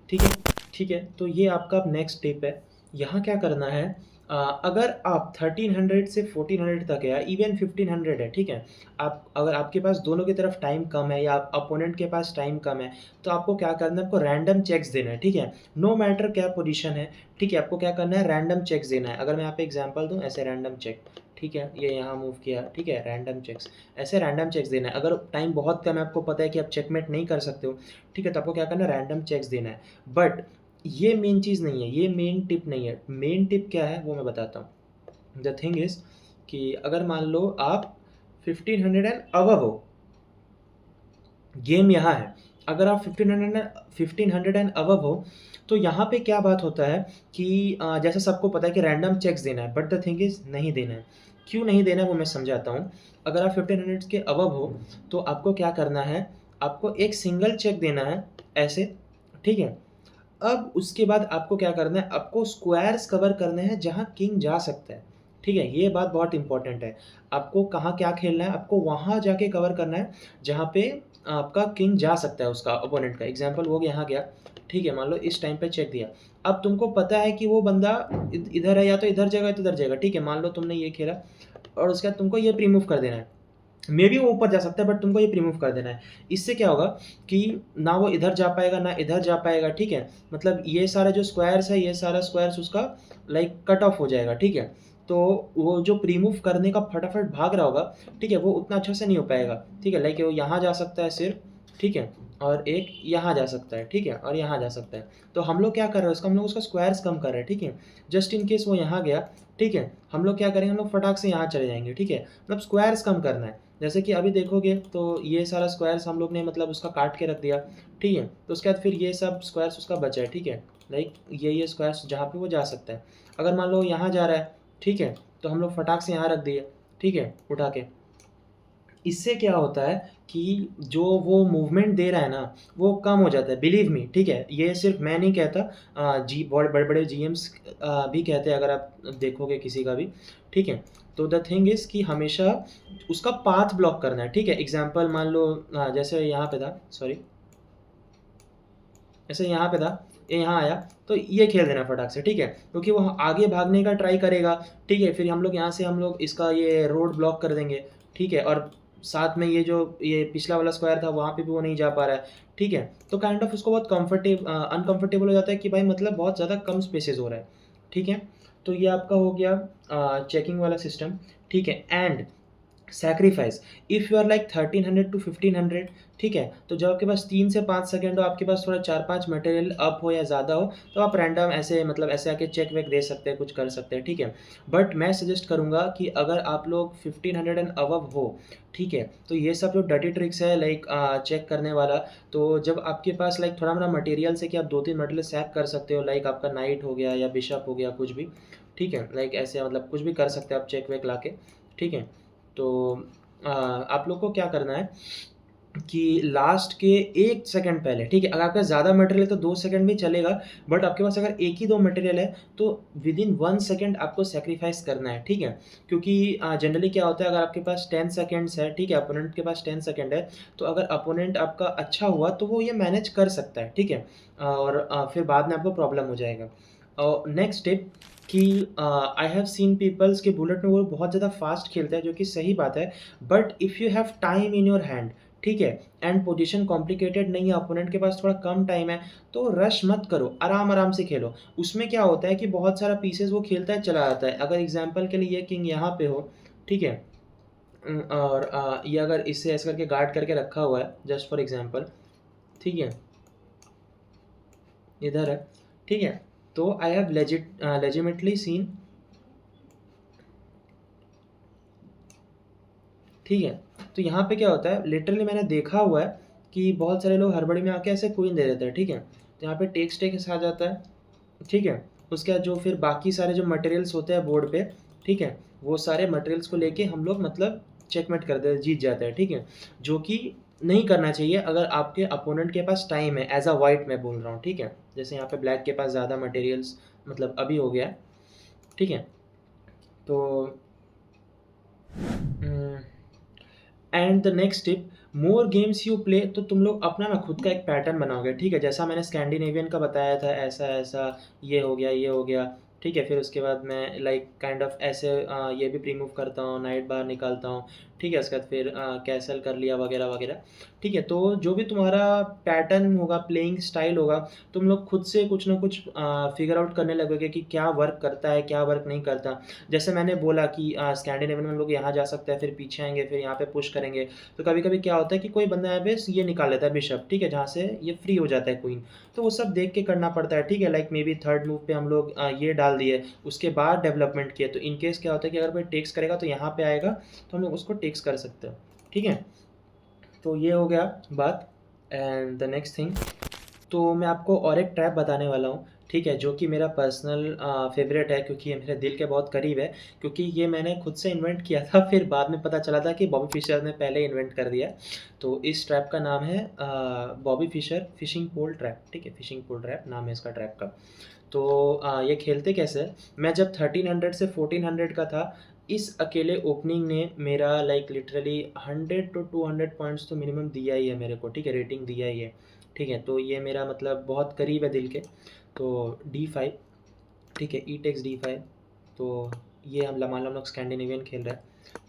S1: ठीक है? ठीक है, तो ये आपका अब नेक्स्ट टिप है। यहाँ क्या करना है, अगर आप 1300 से 1400 तक है या इवन 1500 है, ठीक है? आप अगर आपके पास दोनों की तरफ टाइम कम है या अपोनेंट के पास टाइम कम है, तो आपको क्या करना है, आपको रैंडम चेक्स देना है, ठीक है? नो मैटर क्या पोज़ीशन है, ठीक है? आपको क्या करना है, रैंडम चेक्स देना है। अगर मैं यहाँ पे एग्ज़ाम्पल दूँ, ऐसे रैंडम चेक, ठीक है? ये यहाँ मूव किया, ठीक है? रैंडम चेक्स, ऐसे रैंडम चेक्स देना है। अगर टाइम बहुत कम है, आपको पता है कि आप चेकमेट नहीं कर सकते हो, ठीक है? तो आपको क्या करना है, रैंडम चेक्स देना है। बट ये मेन चीज़ नहीं है, ये मेन टिप नहीं है। मेन टिप क्या है, वो मैं बताता हूँ। द थिंग इज़ कि अगर मान लो आप 1500 एंड अबव हो, गेम यहाँ है। अगर आप 1500 एंड अबव हो, तो यहाँ पे क्या बात होता है कि जैसे सबको पता है कि रैंडम चेक्स देना है, बट द थिंग इज़ नहीं देना है। क्यों नहीं देना है, वो मैं समझाता हूँ। अगर आप 1500 के अबव हो, तो आपको क्या करना है, आपको एक सिंगल चेक देना है, ऐसे, ठीक है? अब उसके बाद आपको क्या करना है, आपको स्क्वायर्स कवर करने हैं जहाँ किंग जा सकता है, ठीक है? ये बात बहुत इंपॉर्टेंट है। आपको कहाँ क्या खेलना है, आपको वहाँ जाके कवर करना है जहाँ पे आपका किंग जा सकता है, उसका अपोनेंट का। एग्ज़ाम्पल वो यहाँ गया, ठीक है? मान लो इस टाइम पे चेक दिया। अब तुमको पता है कि वो बंदा इधर है, या तो इधर जाएगा या तो इधर जाएगा, ठीक है? मान लो तुमने ये खेला और उसके बाद तुमको ये प्री-मूव कर देना है। मेबी वो ऊपर जा सकता है, बट तुमको ये प्री-मूव कर देना है। इससे क्या होगा कि ना वो इधर जा पाएगा, ना इधर जा पाएगा, ठीक है? मतलब ये सारा जो स्क्वायर्स है, ये सारा स्क्वायर्स उसका लाइक कट ऑफ हो जाएगा, ठीक है? तो वो जो प्री-मूव करने का फटाफट भाग रहा होगा, ठीक है? वो उतना अच्छा से नहीं हो पाएगा, ठीक है? लाइक वो यहाँ जा सकता है सिर्फ़, ठीक है? और एक यहाँ जा सकता है, ठीक है? और यहाँ जा सकता है। तो हम लोग क्या कर रहे हैं, उसका हम लोग उसका स्क्वायर्स कम कर रहे हैं, ठीक है? जस्ट इन केस वो यहाँ गया, ठीक है? हम लोग क्या करेंगे, हम लोग फटाक से यहाँ चले जाएँगे, ठीक है? मतलब स्क्वायर्स कम करना है। जैसे कि अभी देखोगे तो ये सारा स्क्वायर्स हम लोग ने मतलब उसका काट के रख दिया, ठीक है? तो उसके बाद फिर ये सब स्क्वायर्स उसका बचा है, ठीक है? लाइक ये स्क्वायर्स जहाँ पे वो जा सकता है। अगर मान लो यहाँ जा रहा है, ठीक है? तो हम लोग फटाक से यहाँ रख दिए, ठीक है? उठा के। इससे क्या होता है कि जो वो मूवमेंट दे रहा है ना, वो कम हो जाता है, बिलीव मी, ठीक है? ये सिर्फ़ मैं नहीं कहता, जी बहुत बड़े-बड़े जीएम्स भी कहते हैं, अगर आप देखोगे किसी का भी, ठीक है? तो द थिंग इज़ कि हमेशा उसका पाथ ब्लॉक करना है, ठीक है? एग्ज़ाम्पल मान लो जैसे यहाँ पे था, सॉरी, जैसे यहाँ पे था, ये यहाँ आया, तो ये खेल देना फटाक से, ठीक है? क्योंकि वो आगे भागने का ट्राई करेगा, ठीक है? फिर हम लोग यहाँ से हम लोग इसका ये रोड ब्लॉक कर देंगे, ठीक है? और साथ में ये पिछला वाला स्क्वायर था, वहाँ पे भी वो नहीं जा पा रहा है, ठीक है? तो काइंड ऑफ उसको बहुत अनकम्फर्टेबल हो जाता है कि भाई मतलब बहुत ज़्यादा कम स्पेसेस हो रहा है, ठीक है? तो ये आपका हो गया चेकिंग वाला सिस्टम, ठीक है? And sacrifice, if you are like 1300 to 1500, ठीक है? तो जब आपके पास 3 से 5 सेकंड हो, आपके पास थोड़ा 4-5 मटेरियल अप हो या ज़्यादा हो, तो आप रैंडम ऐसे मतलब ऐसे आके चेक वेक दे सकते हैं, कुछ कर सकते हैं, ठीक है? बट मैं सजेस्ट करूँगा कि अगर आप लोग 1500 एंड अबव हो, ठीक है? तो ये सब जो डर्टी ट्रिक्स है लाइक चेक करने वाला, तो जब आपके पास लाइक थोड़ा-मोड़ा मटेरियल्स है कि आप 2-3 मटेरियल सैक कर सकते हो, लाइक आपका नाइट हो गया या बिशप हो गया, कुछ भी, ठीक है? लाइक ऐसे मतलब कुछ भी कर सकते हैं आप चेक वेक लाके, ठीक है? तो आप लोग को क्या करना है कि लास्ट के 1 सेकंड पहले, ठीक है? अगर आपके पास ज़्यादा मटेरियल है तो 2 सेकंड भी चलेगा, बट आपके पास अगर 1 ही 2 मटेरियल है, तो विदिन 1 सेकंड आपको सैक्रिफाइस करना है, ठीक है? क्योंकि जनरली क्या होता है, अगर आपके पास 10 सेकंड्स है, ठीक है? अपोनेंट के पास 10 सेकंड है, तो अगर अपोनेंट आपका अच्छा हुआ, तो वो ये मैनेज कर सकता है, ठीक है? और फिर बाद में आपको प्रॉब्लम हो जाएगा। नेक्स्ट टिप कि आई हैव सीन पीपल्स के बुलेट में वो बहुत ज़्यादा फास्ट खेलते हैं, जो कि सही बात है, but if you have time in your hand, ठीक है? एंड पोजीशन कॉम्प्लिकेटेड नहीं है, अपोनेंट के पास थोड़ा कम टाइम है, तो रश मत करो, आराम-आराम से खेलो। उसमें क्या होता है कि बहुत सारा पीसेस वो खेलता है, चला जाता है। अगर एग्ज़ाम्पल के लिए ये किंग यहाँ पे हो, ठीक है? और ये अगर इससे ऐसे करके गार्ड करके रखा हुआ है, जस्ट फॉर एग्ज़ाम्पल, ठीक है? इधर है, ठीक है? तो आई हैव लेजिटिमेटली सीन, ठीक है? तो यहाँ पे क्या होता है, लिटरली मैंने देखा हुआ है कि बहुत सारे लोग हड़बड़ी में आके ऐसे क्वीन दे देते हैं, ठीक है? तो यहाँ पे टेक्स आ जाता है, ठीक है? उसके बाद जो फिर बाकी सारे जो मटेरियल्स होते हैं बोर्ड पे, ठीक है? वो सारे मटेरियल्स को लेके हम लोग मतलब चेकमेट कर दे जीत जाते हैं, ठीक है? जो कि नहीं करना चाहिए अगर आपके अपोनेंट के पास टाइम है, एज़ अ व्हाइट मैं बोल रहा हूँ, ठीक है? जैसे यहाँ पे ब्लैक के पास ज़्यादा मटेरियल्स मतलब अभी हो गया है, ठीक है? तो and the next tip, more games you play, तो तुम लोग अपना ना खुद का एक पैटर्न बनाओगे, ठीक है? जैसा मैंने स्कैंडिनेवियन का बताया था, ऐसा ऐसा ये हो गया, ये हो गया, ठीक है? फिर उसके बाद मैं लाइक काइंड ऑफ ऐसे ये भी प्री-मूव करता हूँ, नाइट बाहर निकालता हूँ, ठीक है? उसके बाद फिर कैसल कर लिया वगैरह वगैरह, ठीक है? तो जो भी तुम्हारा पैटर्न होगा, प्लेइंग स्टाइल होगा, तुम लोग खुद से कुछ ना कुछ फिगर आउट करने लगोगे कि क्या वर्क करता है, क्या वर्क नहीं करता। जैसे मैंने बोला कि स्कैंडिनेवियन में हम लोग यहाँ जा सकते हैं, फिर पीछे आएँगे, फिर यहाँ पे पुश करेंगे। तो कभी-कभी क्या होता है कि कोई बंदा यहाँ पे ये निकाल लेता है बिशप, ठीक है? जहाँ से ये फ्री हो जाता है क्वीन। तो वो सब देख के करना पड़ता है, ठीक है? Like may be third move पे हम लोग ये डाल दिए, उसके बाद डेवलपमेंट किए, तो इन केस क्या होता है कि अगर कोई टेक्स करेगा तो यहाँ पे आएगा, तो हम लोग उसको टेक्स कर सकते हैं, ठीक है? तो ये हो गया बात। एंड द नेक्स्ट थिंग, तो मैं आपको और एक ट्रैप बताने वाला हूँ, ठीक है? जो कि मेरा पर्सनल फ़ेवरेट है, क्योंकि ये मेरे दिल के बहुत करीब है, क्योंकि ये मैंने खुद से इन्वेंट किया था, फिर बाद में पता चला था कि बॉबी फिशर ने पहले इन्वेंट कर दिया। तो इस ट्रैप का नाम है बॉबी फिशर फिशिंग पोल ट्रैप, ठीक है? फिशिंग पोल ट्रैप नाम है इसका ट्रैप का। तो ये खेलते कैसे है, मैं जब 1300 से 1400 का था, इस अकेले ओपनिंग ने मेरा लाइक लिटरली 100 टू 200 पॉइंट्स तो मिनिमम दिया ही है मेरे को, ठीक है? रेटिंग दिया ही है, ठीक है? तो ये मेरा मतलब बहुत करीब है दिल के। तो D5, ठीक है? ई टेक्स D5, तो ये मान लो हम लोग स्कैंडिनेवियन खेल रहा है,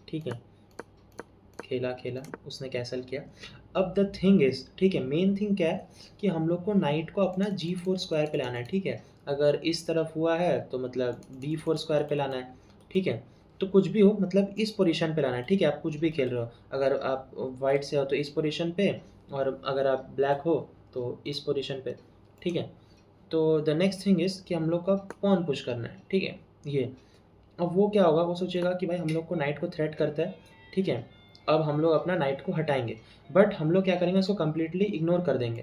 S1: ठीक है? खेला खेला, उसने कैसल किया। अब द थिंग इज़, ठीक है, मेन थिंग क्या है कि हम लोग को नाइट को अपना G4 स्क्वायर पे लाना है, ठीक है? अगर इस तरफ हुआ है तो मतलब B4 स्क्वायर पे लाना है, ठीक है? तो कुछ भी हो, मतलब इस पोजीशन पे लाना है, ठीक है? आप कुछ भी खेल रहे हो, अगर आप वाइट से हो तो इस पोजीशन पे, और अगर आप ब्लैक हो तो इस पोजीशन पे, ठीक है? तो द नेक्स्ट थिंग इज़ कि हम लोग का पॉन पुश करना है, ठीक है? ये, अब वो क्या होगा, वो सोचेगा कि भाई हम लोग को नाइट को थ्रेट करता है, ठीक है? अब हम लोग अपना नाइट को हटाएँगे, बट हम लोग क्या करेंगे, उसको कंप्लीटली इग्नोर कर देंगे,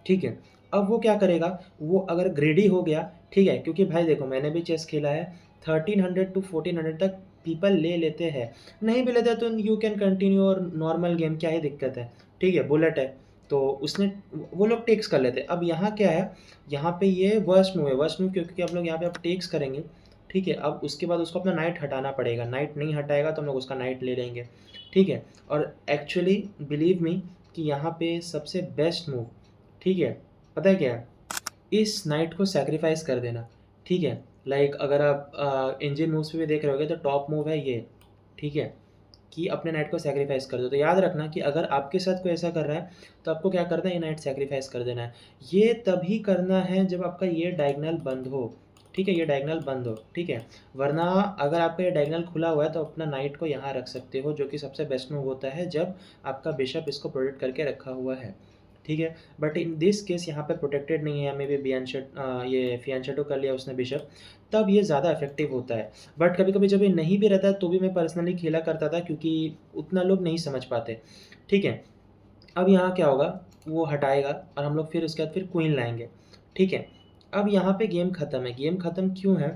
S1: ठीक है? अब वो क्या करेगा, वो अगर ग्रेडी हो गया, ठीक है? क्योंकि भाई देखो, मैंने भी चेस खेला है, 1300 टू 1400 तक पीपल ले लेते हैं, नहीं भी लेते तो यू कैन कंटिन्यू और नॉर्मल गेम, क्या ही दिक्कत है, ठीक है? बुलेट है, तो उसने वो लोग टेक्स कर लेते हैं। अब यहाँ क्या है, यहाँ पे ये वर्स्ट मूव है, वर्स्ट मूव क्योंकि आप लोग यहाँ पे अब टेक्स करेंगे, ठीक है? अब उसके बाद उसको अपना नाइट हटाना पड़ेगा, नाइट नहीं हटाएगा तो हम लोग उसका नाइट ले लेंगे, ठीक है? और एक्चुअली बिलीव मी कि यहाँ पे सबसे बेस्ट मूव, ठीक है, पता है क्या है? इस नाइट को सैक्रिफाइस कर देना, ठीक है? लाइक अगर आप इंजन मूव्स पे भी देख रहे होगे तो टॉप मूव है ये, ठीक है? कि अपने नाइट को सैक्रिफाइस कर दो। तो याद रखना कि अगर आपके साथ कोई ऐसा कर रहा है, तो आपको क्या करना है, ये नाइट सैक्रिफाइस कर देना है। ये तभी करना है जब आपका ये डायगोनल बंद हो, ठीक है? ये डायगोनल बंद हो, ठीक है? वरना अगर आपका ये डायगोनल खुला हुआ है तो अपना नाइट को यहाँ रख सकते हो, जो कि सबसे बेस्ट मूव होता है जब आपका बिशप इसको प्रोटेक्ट करके रखा हुआ है, ठीक है? बट इन दिस केस यहाँ पे प्रोटेक्टेड नहीं है, मे बी ये फियांशेटो कर लिया उसने बिशप, तब ये ज़्यादा इफेक्टिव होता है। बट कभी-कभी जब ये नहीं भी रहता है तो भी मैं पर्सनली खेला करता था, क्योंकि उतना लोग नहीं समझ पाते, ठीक है? अब यहाँ क्या होगा, वो हटाएगा और हम लोग फिर उसके बाद फिर क्वीन लाएँगे, ठीक है? अब यहाँ पे गेम ख़त्म है। गेम ख़त्म क्यों है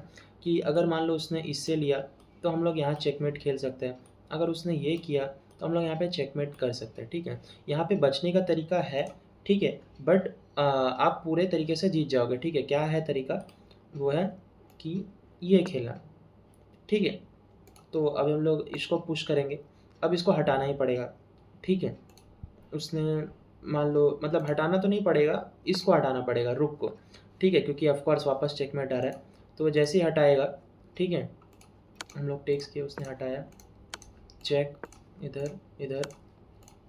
S1: कि अगर मान लो उसने इससे लिया, तो हम लोग यहाँ चेकमेट खेल सकते हैं। अगर उसने ये किया, तो हम लोग यहाँ पे चेकमेट कर सकते हैं, ठीक है? यहाँ पे बचने का तरीका है, ठीक है? बट आप पूरे तरीके से जीत जाओगे, ठीक है? क्या है तरीका? वो है कि ये खेलना, ठीक है? तो अभी हम लोग इसको पुश करेंगे, अब इसको हटाना ही पड़ेगा, ठीक है? उसने मान लो, मतलब हटाना तो नहीं पड़ेगा, इसको हटाना पड़ेगा रुक को, ठीक है? क्योंकि ऑफ कोर्स वापस चेकमेट आ रहा है, तो वो जैसे ही हटाएगा, ठीक है? हम लोग टेक्स किए, उसने हटाया, चेक, इधर, इधर,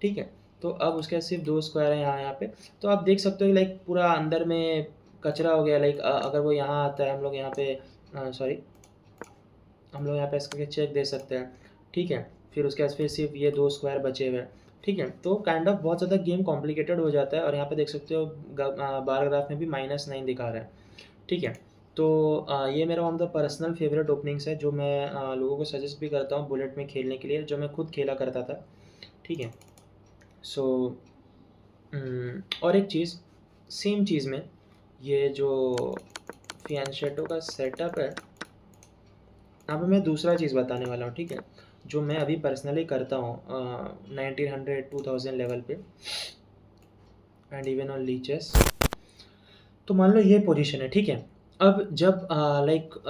S1: ठीक है? तो अब उसके बाद सिर्फ 2 स्क्वायर हैं यहाँ पे, तो आप देख सकते हो कि लाइक पूरा अंदर में कचरा हो गया, लाइक अगर वो यहाँ आता है, हम लोग यहाँ पे सॉरी, हम लोग यहाँ पे इसका चेक दे सकते हैं, ठीक है? फिर उसके बाद फिर सिर्फ ये 2 स्क्वायर बचे हुए हैं, ठीक है? तो काइंड ऑफ बहुत ज़्यादा गेम कॉम्प्लिकेटेड हो जाता है, और यहाँ पे देख सकते हो बार ग्राफ में भी -9 दिखा रहा है, ठीक है? तो ये मेरा one of the personal favourite openings है, जो मैं लोगों को सजेस्ट भी करता हूँ बुलेट में खेलने के लिए, जो मैं खुद खेला करता था, ठीक है? सो और एक चीज़, सेम चीज़ में ये जो फियांशेटो का सेटअप है, यहाँ पे मैं दूसरा चीज़ बताने वाला हूँ, ठीक है? जो मैं अभी पर्सनली करता हूँ 1900 2000 लेवल पे, एंड इवन ऑन लीचेस। तो मान लो ये पोजीशन है, ठीक है? अब जब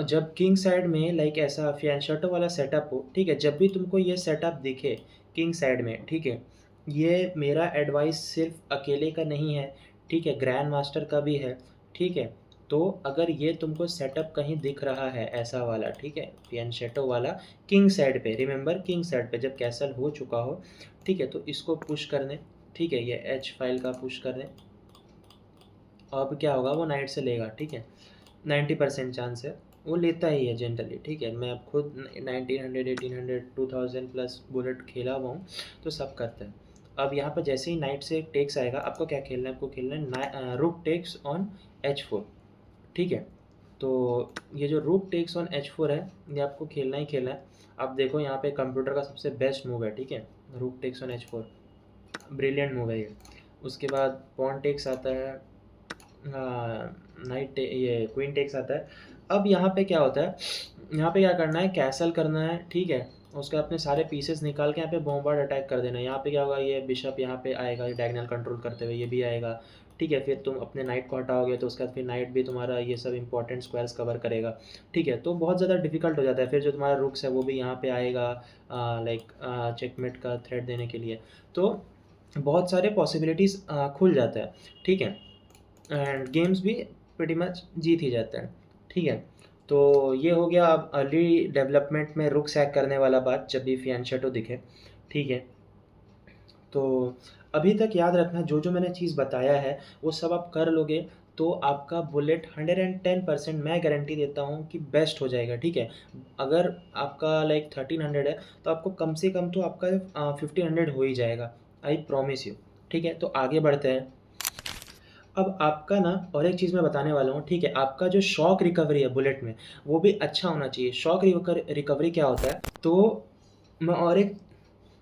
S1: जब किंग साइड में ऐसा फियांशर्टो वाला सेटअप हो, ठीक है? जब भी तुमको ये सेटअप दिखे किंग साइड में, ठीक है? ये मेरा एडवाइस सिर्फ़ अकेले का नहीं है, ठीक है? ग्रैंड मास्टर का भी है, ठीक है? तो अगर ये तुमको सेटअप कहीं दिख रहा है ऐसा वाला, ठीक है? फियांशर्टो वाला किंग साइड पे, रिमेंबर किंग साइड पे जब कैसल हो चुका हो, ठीक है? तो इसको पुश कर दें, ठीक है? ये एच फाइल का पुश कर दें। अब क्या होगा, वो नाइट से लेगा, ठीक है? 90% चांस है, वो लेता ही है जनरली, ठीक है? मैं अब खुद 1900, 1800, 2000 प्लस बुलेट खेला हुआ हूँ, तो सब करते हैं। अब यहाँ पर जैसे ही नाइट से टेक्स आएगा, आपको क्या खेलना है? आपको खेलना है रूक टेक्स ऑन H4, ठीक है? तो ये जो रूक टेक्स ऑन H4 है, ये आपको खेलना ही खेलना है। आप देखो यहाँ पे कंप्यूटर का सबसे बेस्ट मूव है, ठीक है? रूक takes on H4 brilliant move है ये। उसके बाद पॉन टेक्स आता है, ये क्वीन टेक्स आता है। अब यहाँ पे क्या होता है, यहाँ पे क्या करना है, कैसल करना है, ठीक है? उसके अपने सारे पीसेस निकाल के यहाँ पे बॉम्बार्ड अटैक कर देना है। यहाँ पे क्या होगा, ये बिशप यहाँ पे आएगा, ये डायगोनल कंट्रोल करते हुए ये भी आएगा, ठीक है? फिर तुम अपने नाइट को हटाओगे तो उसके बाद फिर नाइट भी तुम्हारा ये सब इंपॉर्टेंट स्क्वायर्स कवर करेगा, ठीक है? तो बहुत ज़्यादा डिफिकल्ट हो जाता है। फिर जो तुम्हारा रुक्स है वो भी यहाँ पे आएगा चेकमेट का थ्रेट देने के लिए। तो बहुत सारे पॉसिबिलिटीज़ खुल जाता है, ठीक है? एंड गेम्स भी प्रीटी मच जीत ही जाते हैं, ठीक है? तो ये हो गया अब अर्ली डेवलपमेंट में रुक सैक करने वाला बात, जब भी फियांशर्टो दिखे, ठीक है? तो अभी तक याद रखना, जो मैंने चीज़ बताया है वो सब आप कर लोगे तो आपका बुलेट 110% मैं गारंटी देता हूँ कि बेस्ट हो जाएगा, ठीक है? अगर आपका 1300 है तो आपको कम से कम तो आपका 1500 हो ही जाएगा, आई प्रॉमिस यू, ठीक है? तो आगे बढ़ते हैं। अब आपका ना और एक चीज़ मैं बताने वाला हूँ, ठीक है? आपका जो शॉक रिकवरी है बुलेट में, वो भी अच्छा होना चाहिए। शॉक रिकवरी क्या होता है? तो मैं और एक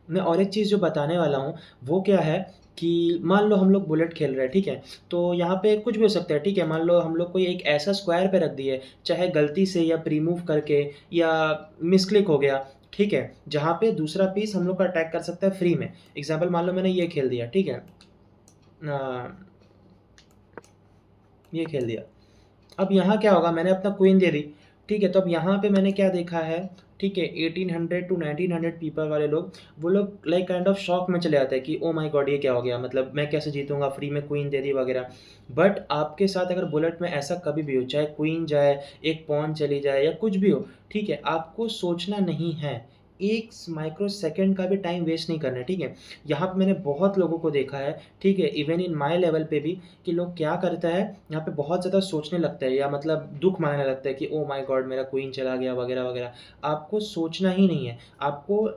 S1: मैं और एक चीज़ जो बताने वाला हूँ, वो क्या है कि मान लो हम लोग बुलेट खेल रहे हैं, ठीक है? तो यहाँ पे कुछ भी हो सकता है, ठीक है? मान लो हम लोग कोई एक ऐसा स्क्वायर पे रख दिए, चाहे गलती से या प्री-मूव करके या मिसक्लिक हो गया, ठीक है? जहाँ पे दूसरा पीस हम लोग का अटैक कर सकता है फ्री में। एग्ज़ाम्पल मान लो मैंने ये खेल दिया, ठीक है? ये खेल दिया। अब यहाँ क्या होगा, मैंने अपना क्वीन दे दी, ठीक है? तो अब यहाँ पे मैंने क्या देखा है, ठीक है? 1800 टू 1900 पीपल वाले लोग, वो लोग काइंड ऑफ शॉक में चले जाते हैं कि ओह माय गॉड! ये क्या हो गया? मतलब मैं कैसे जीतूँगा? फ्री में क्वीन दे दी वगैरह। बट आपके साथ अगर बुलेट में ऐसा कभी भी हो, चाहे क्वीन जाए, एक पॉन चली जाए या कुछ भी हो, ठीक है? आपको सोचना नहीं है। 1 माइक्रो सेकंड का भी टाइम वेस्ट नहीं करना है, ठीक है? यहाँ पे मैंने बहुत लोगों को देखा है, ठीक है? इवन इन माय लेवल पे भी, कि लोग क्या करता है, यहाँ पे बहुत ज़्यादा सोचने लगता है या मतलब दुःख मनाने लगता है कि ओह माय गॉड! मेरा क्वीन चला गया वगैरह-वगैरह। आपको सोचना ही नहीं है, आपको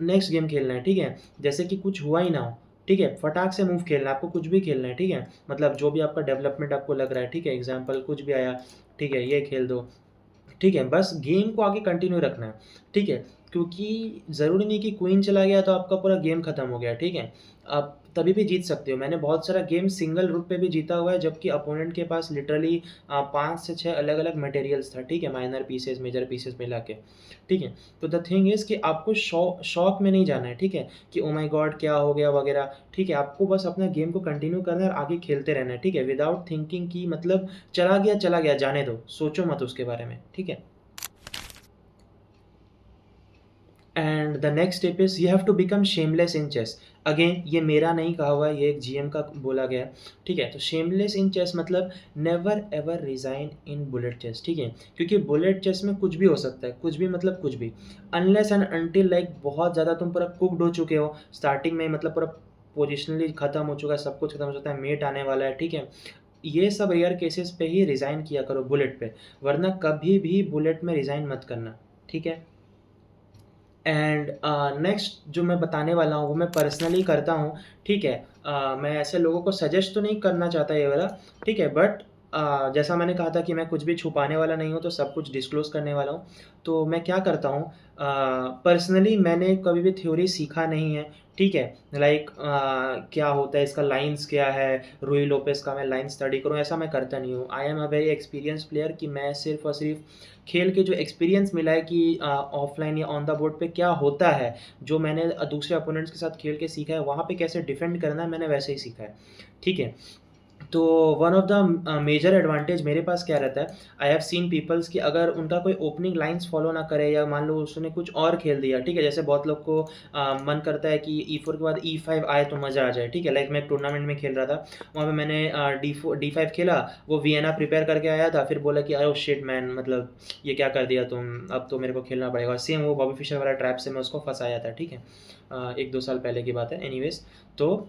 S1: नेक्स्ट गेम खेलना है, ठीक है? जैसे कि कुछ हुआ ही ना हो, ठीक है? फटाक से मूव खेलना है, आपको कुछ भी खेलना है, ठीक है? मतलब जो भी आपका डेवलपमेंट आपको लग रहा है, ठीक है? एग्ज़ाम्पल कुछ भी आया, ठीक है? ये खेल दो, ठीक है? बस गेम को आगे कंटिन्यू रखना है, ठीक है? क्योंकि ज़रूरी नहीं कि क्वीन चला गया तो आपका पूरा गेम खत्म हो गया, ठीक है? आप तभी भी जीत सकते हो। मैंने बहुत सारा गेम सिंगल रूट पे भी जीता हुआ है, जबकि अपोनेंट के पास लिटरली 5 से 6 अलग-अलग मटेरियल्स था, ठीक है? माइनर पीसेस, मेजर पीसेस मिला के, ठीक है? तो द थिंग इज़ कि आपको शॉक में नहीं जाना है, ठीक है? कि ओह माय गॉड! क्या हो गया वगैरह, ठीक है? आपको बस अपना गेम को कंटिन्यू करना है और आगे खेलते रहना है, ठीक है? विदाउट थिंकिंग कि मतलब चला गया, जाने दो, सोचो मत उसके बारे में, ठीक है? And the next step is you have to become shameless in chess. Again ये मेरा नहीं कहा हुआ है, ये एक जीएम का बोला गया है, ठीक है? तो शेमलेस इन चेस मतलब नेवर एवर रिज़ाइन इन बुलेट चेस, ठीक है? क्योंकि बुलेट चेस में कुछ भी हो सकता है, कुछ भी मतलब कुछ भी। अनलेस एंड अनटिल बहुत ज़्यादा तुम पूरा कुक्ड हो चुके हो, स्टार्टिंग में मतलब पूरा पोजिशनली खत्म हो चुका है, सब कुछ खत्म हो सकता है, मेट आने वाला है, ठीक है? ये सब रेयर केसेस पे ही रिज़ाइन किया करो बुलेट पे, वरना कभी भी बुलेट में रिज़ाइन मत करना, ठीक है? एंड नेक्स्ट जो मैं बताने वाला हूँ वो मैं पर्सनली करता हूँ, ठीक है? मैं ऐसे लोगों को सजेस्ट तो नहीं करना चाहता ये वाला, ठीक है? बट जैसा मैंने कहा था कि मैं कुछ भी छुपाने वाला नहीं हूँ, तो सब कुछ डिस्क्लोज़ करने वाला हूँ। तो मैं क्या करता हूँ, पर्सनली मैंने कभी भी थ्योरी सीखा नहीं है, ठीक है? क्या होता है, इसका लाइन्स क्या है, रूई लोपेस का मैं लाइन स्टडी करूँ, ऐसा मैं करता नहीं हूँ। I am a very experienced player, कि मैं सिर्फ़ और सिर्फ़ खेल के जो एक्सपीरियंस मिला है कि ऑफ़लाइन या ऑन द बोर्ड पे क्या होता है, जो मैंने दूसरे अपोनेंट्स के साथ खेल के सीखा है, वहाँ पे कैसे डिफेंड करना है, मैंने वैसे ही सीखा है, ठीक है? तो one of the major advantage मेरे पास क्या रहता है, आई हैव सीन पीपल्स कि अगर उनका कोई ओपनिंग लाइन्स फॉलो ना करे या मान लो उसने कुछ और खेल दिया, ठीक है? जैसे बहुत लोग को मन करता है कि E4 के बाद E5 आए तो मज़ा आ जाए, ठीक है? लाइक मैं एक टूर्नामेंट में खेल रहा था, वहाँ पे मैंने D5 खेला, वो वियना प्रिपेयर करके आया था, फिर बोला कि ओह शिट मैन, मतलब ये क्या कर दिया तुम, अब तो मेरे को खेलना पड़ेगा। सेम वो बॉबी फिशर वाला ट्रैप से मैं उसको फँसाया था, ठीक है? 1-2 साल पहले की बात है। एनीवेज़, तो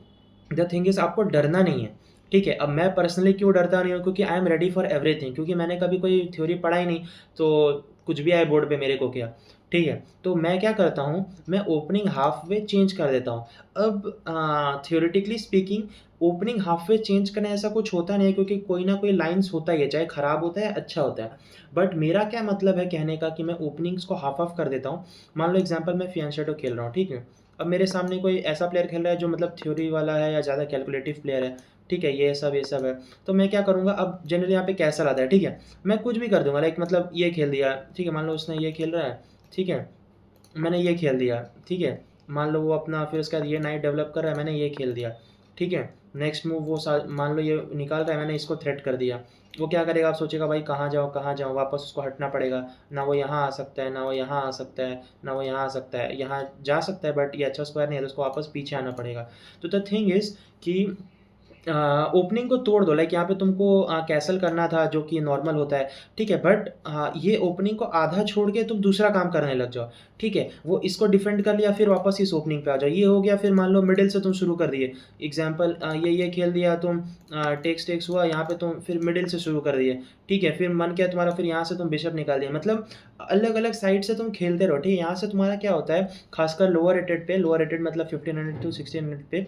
S1: द थिंग इज़ आपको डरना नहीं है, ठीक है? अब मैं पर्सनली क्यों डरता नहीं हूँ, क्योंकि I am ready for everything, क्योंकि मैंने कभी कोई थ्योरी पढ़ा ही नहीं, तो कुछ भी आए बोर्ड पे मेरे को क्या, ठीक है? तो मैं क्या करता हूँ, मैं ओपनिंग हाफ वे चेंज कर देता हूँ। अब theoretically speaking opening half way change करना ऐसा कुछ होता नहीं है, क्योंकि कोई ना कोई लाइन्स होता ही है, चाहे खराब होता है, अच्छा होता है। बट मेरा क्या मतलब है कहने का कि मैं ओपनिंग्स को हाफ ऑफ कर देता हूँ। मान लो एग्ज़ाम्पल मैं फियांशेटो खेल रहा हूँ, ठीक है? अब मेरे सामने कोई ऐसा प्लेयर खेल रहा है जो मतलब थ्योरी वाला है या ज़्यादा कैलकुलेटिव प्लेयर है, ठीक है? ये सब है। तो मैं क्या करूँगा, अब जनरली यहाँ पे कैसल आता है, ठीक है? मैं कुछ भी कर दूँगा, लाइक मतलब ये खेल दिया, ठीक है? मान लो उसने ये खेल रहा है, ठीक है? मैंने ये खेल दिया, ठीक है? मान लो वो अपना फिर उसके बाद ये नाइट डेवलप कर रहा है, मैंने ये खेल दिया, ठीक है? नेक्स्ट मूव वो मान लो ये निकाल रहा है, मैंने इसको थ्रेट कर दिया। वो क्या करेगा, आप सोचेगा भाई कहाँ जाऊँ, वापस उसको हटना पड़ेगा। ना वो यहाँ आ सकता है, ना वो यहाँ आ सकता है, ना वो यहाँ आ सकता है। यहाँ जा सकता है बट ये अच्छा स्क्वायर नहीं है, तो उसको वापस पीछे आना पड़ेगा। तो द थिंग इज़ कि ओपनिंग को तोड़ दो, लाइक यहाँ पे तुमको कैसल करना था जो कि नॉर्मल होता है, ठीक है? बट ये ओपनिंग को आधा छोड़ के तुम दूसरा काम करने लग जाओ, ठीक है? वो इसको डिफेंड कर लिया, फिर वापस इस ओपनिंग पे आ जाओ, ये हो गया। फिर मान लो मिडिल से तुम शुरू कर दिए, एग्जाम्पल ये खेल दिया तुम, टेक्स हुआ यहाँ पे, तुम फिर मिडिल से शुरू कर दिए, ठीक है? फिर मन किया तुम्हारा, फिर यहाँ से तुम बिशप निकाल दिया, मतलब अलग अलग साइड से तुम खेलते रहो, ठीक है? यहाँ से तुम्हारा क्या होता है, खासकर लोअर रेटेड मतलब 1500 टू 1600 पे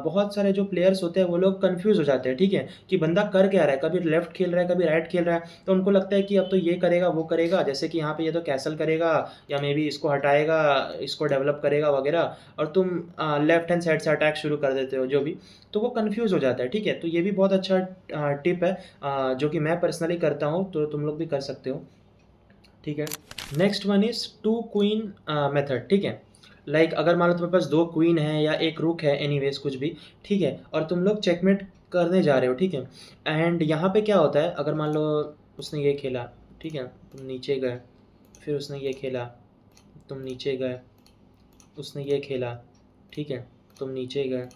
S1: बहुत सारे जो प्लेयर्स होते हैं वो लोग कंफ्यूज हो जाते हैं, ठीक है? कि बंदा कर क्या रहा है, कभी लेफ्ट खेल रहा है, कभी राइट खेल रहा है, तो उनको लगता है कि अब तो ये करेगा, वो करेगा, जैसे कि यहाँ पे ये तो कैसल करेगा या मे बी इसको हटाएगा, इसको डेवलप करेगा वगैरह, और तुम लेफ्ट हैंड साइड से अटैक शुरू कर देते हो जो भी, तो वो कंफ्यूज हो जाता है, ठीक है? तो ये भी बहुत अच्छा टिप है, जो कि मैं पर्सनली करता हूँ, तो तुम लोग भी कर सकते हो, ठीक है? Next one is to queen method, ठीक है? लाइक अगर मान लो तुम्हारे पास 2 क्वीन है या 1 रूक है, एनीवेज़ कुछ भी, ठीक है? और तुम लोग चेकमेट करने जा रहे हो, ठीक है? एंड यहाँ पे क्या होता है, अगर मान लो उसने ये खेला, ठीक है? तुम नीचे गए, फिर उसने ये खेला, तुम नीचे गए, उसने ये खेला, ठीक है? तुम नीचे गए,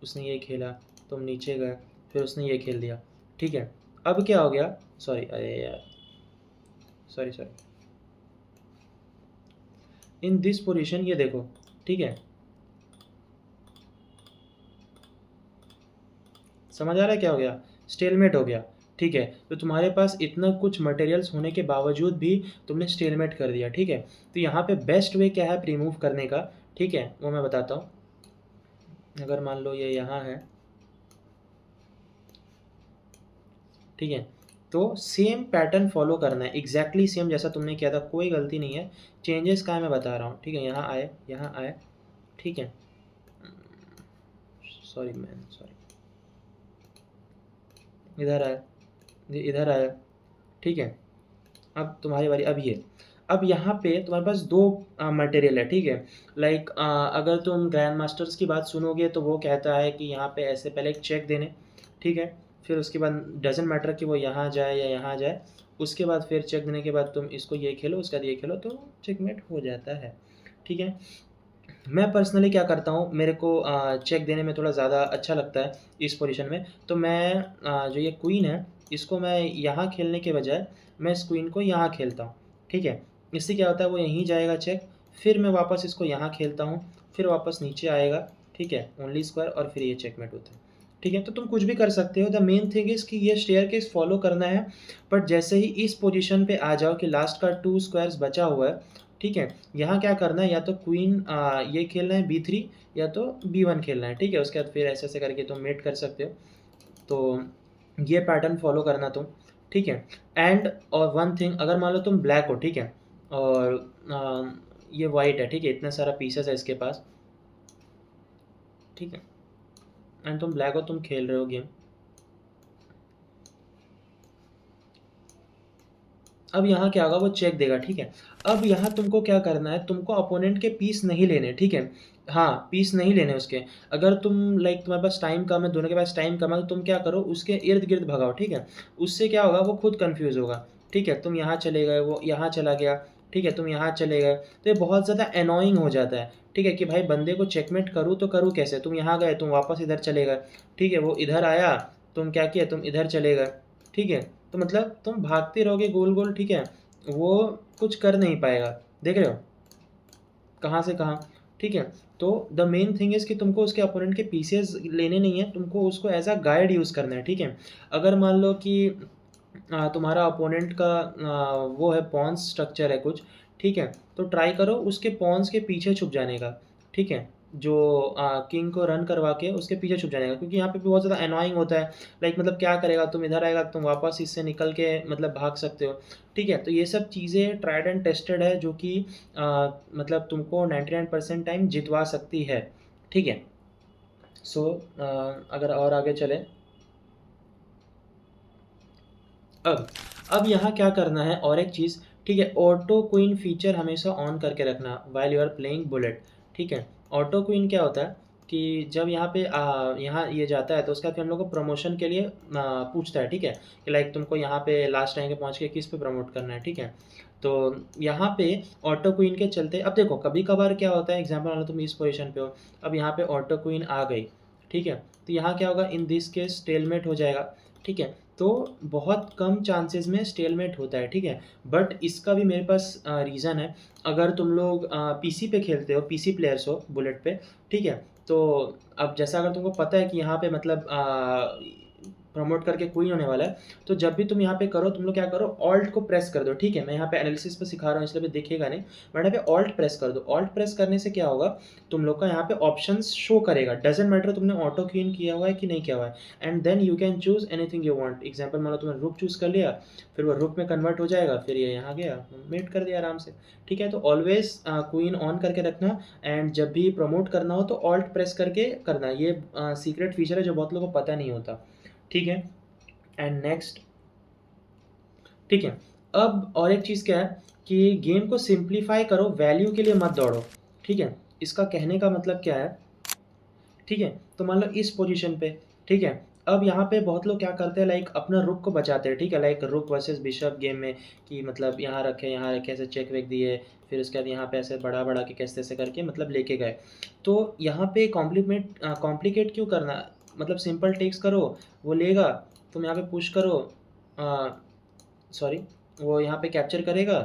S1: उसने ये खेला, तुम नीचे गए, फिर उसने ये खेल दिया, ठीक है? अब क्या हो गया, सॉरी, अरे यार, सॉरी, इन दिस पोजीशन ये देखो, ठीक है? समझ आ रहा है क्या हो गया? स्टेलमेट हो गया, ठीक है? तो तुम्हारे पास इतना कुछ मटेरियल्स होने के बावजूद भी तुमने स्टेलमेट कर दिया, ठीक है? तो यहाँ पे बेस्ट वे क्या है रिमूव करने का, ठीक है? वो मैं बताता हूँ। अगर मान लो ये यहाँ है, ठीक है? तो सेम पैटर्न फॉलो करना है, एग्जैक्टली सेम जैसा तुमने किया था, कोई गलती नहीं है। चेंजेस का मैं बता रहा हूँ, ठीक है? यहाँ आए, ठीक है? सॉरी मैन, सॉरी, इधर आए, इधर आए, ठीक है? अब तुम्हारी बारी, अब यहाँ पे तुम्हारे पास 2 मटेरियल है, ठीक है? लाइक अगर तुम ग्रैंड मास्टर्स की बात सुनोगे तो वो कहता है कि यहाँ पे ऐसे पहले एक चेक देने, ठीक है? फिर उसके बाद डज़न्ट मैटर कि वो यहाँ जाए या यहाँ जाए, उसके बाद फिर चेक देने के बाद तुम इसको ये खेलो, उसके बाद ये खेलो, तो चेकमेट हो जाता है, ठीक है? मैं पर्सनली क्या करता हूँ, मेरे को चेक देने में थोड़ा ज़्यादा अच्छा लगता है इस पोजीशन में, तो मैं जो ये क्वीन है, इसको मैं यहाँ खेलने के बजाय मैं इस क्वीन को यहाँ खेलता हूँ, ठीक है? इससे क्या होता है, वो यहीं जाएगा चेक, फिर मैं वापस इसको यहाँ खेलता हूँ, फिर वापस नीचे आएगा, ठीक है? ओनली स्क्वायर, और फिर ये चेकमेट होता है, ठीक है? तो तुम कुछ भी कर सकते हो, द मेन थिंग इज़ कि ये स्टेयरकेस फॉलो करना है, बट जैसे ही इस पोजीशन पे आ जाओ कि लास्ट का 2 स्क्वायर्स बचा हुआ है, ठीक है? यहाँ क्या करना है, या तो क्वीन ये खेलना है B3 या तो B1 खेलना है, ठीक है? उसके बाद फिर ऐसे-ऐसे करके तुम मेट कर सकते हो। तो ये पैटर्न फ़ॉलो करना तुम, ठीक है? एंड और वन थिंग, अगर मान लो तुम ब्लैक हो, ठीक है? और ये वाइट है, ठीक है? इतना सारा पीसेस है इसके पास, ठीक है? एंड तुम ब्लैक हो, तुम खेल रहे हो गेम, अब यहाँ क्या होगा, वो चेक देगा, ठीक है। अब यहाँ तुमको क्या करना है, तुमको अपोनेंट के पीस नहीं लेने, ठीक है। हाँ, पीस नहीं लेने उसके। अगर तुम लाइक तुम्हारे पास टाइम कम है, दोनों के पास टाइम कम है, तो तुम क्या करो, उसके इर्द गिर्द भगाओ, ठीक है। उससे क्या होगा, वो खुद कन्फ्यूज़ होगा, ठीक है। तुम यहाँ चले गए, वो यहाँ चला गया, ठीक है, तुम यहाँ चले गए, तो ये बहुत ज़्यादा एनोइंग हो जाता है, ठीक है, कि भाई बंदे को चेकमेट करूँ तो करूँ कैसे? तुम यहाँ गए, तुम वापस इधर चले गए, ठीक है, वो इधर आया, तुम क्या किए, तुम इधर चले गए, ठीक है। तो मतलब तुम भागते रहोगे गोल गोल, ठीक है, वो कुछ कर नहीं पाएगा, देख रहे हो कहाँ से कहाँ, ठीक है। तो द मेन थिंग इज़ कि तुमको उसके अपोनेंट के पीसेस लेने नहीं है, तुमको उसको एज अ गाइड यूज़ करना है, ठीक है। अगर मान लो कि तुम्हारा अपोनेंट का वो है पॉन्स स्ट्रक्चर है कुछ, ठीक है, तो ट्राई करो उसके पॉन्स के पीछे छुप जाने का, ठीक है। जो किंग को रन करवा के उसके पीछे छुप जाने का, क्योंकि यहाँ पे भी बहुत ज़्यादा एनोइंग होता है। लाइक मतलब क्या करेगा, तुम इधर आएगा, तुम वापस इससे निकल के मतलब भाग सकते हो, ठीक है। तो ये सब चीज़ें ट्राइड एंड टेस्टेड है, जो कि मतलब तुमको 99% टाइम जितवा सकती है, ठीक है। सो अगर और आगे चले, अब अब यहाँ क्या करना है, और एक चीज़, ठीक है, ऑटो क्वीन फीचर हमेशा ऑन करके रखना while you are playing bullet, ठीक है। ऑटो क्वीन क्या होता है कि जब यहाँ पे यहाँ ये जाता है, तो उसका फिर हम लोग को प्रमोशन के लिए पूछता है, ठीक है, कि लाइक तुमको यहाँ पे लास्ट रैंक पे पहुँच के किस पे प्रमोट करना है, ठीक है। तो यहाँ पे ऑटो क्वीन के चलते, अब देखो कभी कभार क्या होता है, एग्जाम्पल मान लो तुम इस पोजीशन पे हो, अब यहाँ पे ऑटो क्वीन आ गई, ठीक है, तो यहाँ क्या होगा, इन दिस केस स्टेलमेट हो जाएगा, ठीक है। तो बहुत कम चांसेस में स्टेलमेट होता है, ठीक है। बट इसका भी मेरे पास रीज़न है। अगर तुम लोग पीसी पे खेलते हो, पीसी प्लेयर्स हो बुलेट पे, ठीक है, तो अब जैसा अगर तुमको पता है कि यहाँ पे मतलब प्रमोट करके कोई होने वाला है, तो जब भी तुम यहाँ पे करो, तुम लोग क्या करो, ऑल्ट को प्रेस कर दो, ठीक है। मैं यहाँ पे एनालिसिस पे सिखा रहा हूँ इसलिए भी दिखेगा नहीं, बट यहाँ पे ऑल्ट प्रेस कर दो। ऑल्ट प्रेस करने से क्या होगा, तुम लोग का यहाँ पे ऑप्शंस शो करेगा, डजेंट मैटर तुमने ऑटो क्वीन किया हुआ है कि नहीं किया हुआ है, and then you can choose anything you want. Example मान लो तुमने रुक चूज कर लिया, फिर वो रुक में कन्वर्ट हो जाएगा, फिर ये यहाँ गया, मेट कर दिया आराम से, ठीक है। तो ऑलवेज क्वीन ऑन करके रखना, एंड जब भी प्रमोट करना हो तो ऑल्ट प्रेस करके करना। ये सीक्रेट फीचर है जो बहुत लोगों को पता नहीं होता, ठीक है। एंड नेक्स्ट, ठीक है। अब और एक चीज़ क्या है कि गेम को सिंप्लीफाई करो, वैल्यू के लिए मत दौड़ो, ठीक है। इसका कहने का मतलब क्या है, ठीक है। तो मान लो इस पोजीशन पे, ठीक है, अब यहाँ पे बहुत लोग क्या करते हैं, लाइक अपना रुक को बचाते हैं, ठीक है, लाइक रुक वर्सेस बिशप गेम में, कि मतलब यहाँ रखे ऐसे चेक वेक दिए, फिर उसके बाद यहाँ पे ऐसे बढ़ा बढ़ा के कैसे ऐसे करके मतलब लेके गए। तो यहाँ पे कॉम्प्लिकेट क्यों करना, मतलब सिंपल टेक्स करो, वो लेगा, तुम यहाँ पे पुश करो, सॉरी, वो यहाँ पे कैप्चर करेगा,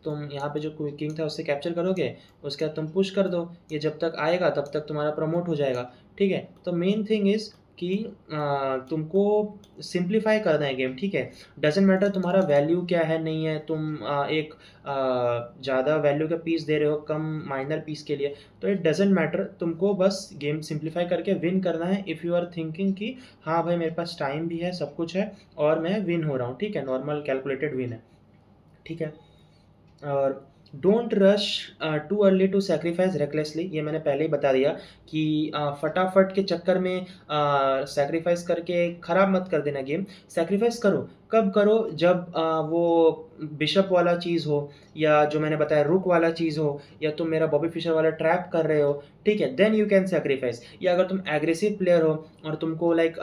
S1: तुम यहाँ पे जो किंग था उससे कैप्चर करोगे, उसके बाद तुम पुश कर दो, ये जब तक आएगा तब तक तुम्हारा प्रमोट हो जाएगा, ठीक है। तो मेन थिंग इज़ कि तुमको सिंप्लीफाई करना है गेम, ठीक है। डजेंट मैटर तुम्हारा वैल्यू क्या है नहीं है, तुम एक ज़्यादा वैल्यू का पीस दे रहे हो कम माइनर पीस के लिए, तो इट डजेंट मैटर, तुमको बस गेम सिंप्लीफाई करके विन करना है। इफ़ यू आर थिंकिंग कि हाँ भाई मेरे पास टाइम भी है, सब कुछ है, और मैं विन हो रहा हूँ, ठीक है, नॉर्मल कैलकुलेटेड विन है, ठीक है। और don't rush too early to sacrifice recklessly, ये मैंने पहले ही बता दिया कि फटाफट के चक्कर में सेक्रीफाइस करके ख़राब मत कर देना गेम। सेक्रीफाइस करो, कब करो, जब वो बिशप वाला चीज़ हो, या जो मैंने बताया रुक वाला चीज़ हो, या तुम मेरा बॉबी फिशर वाला ट्रैप कर रहे हो, ठीक है, देन यू कैन सेक्रीफाइस। या अगर तुम एग्रेसिव प्लेयर हो और तुमको लाइक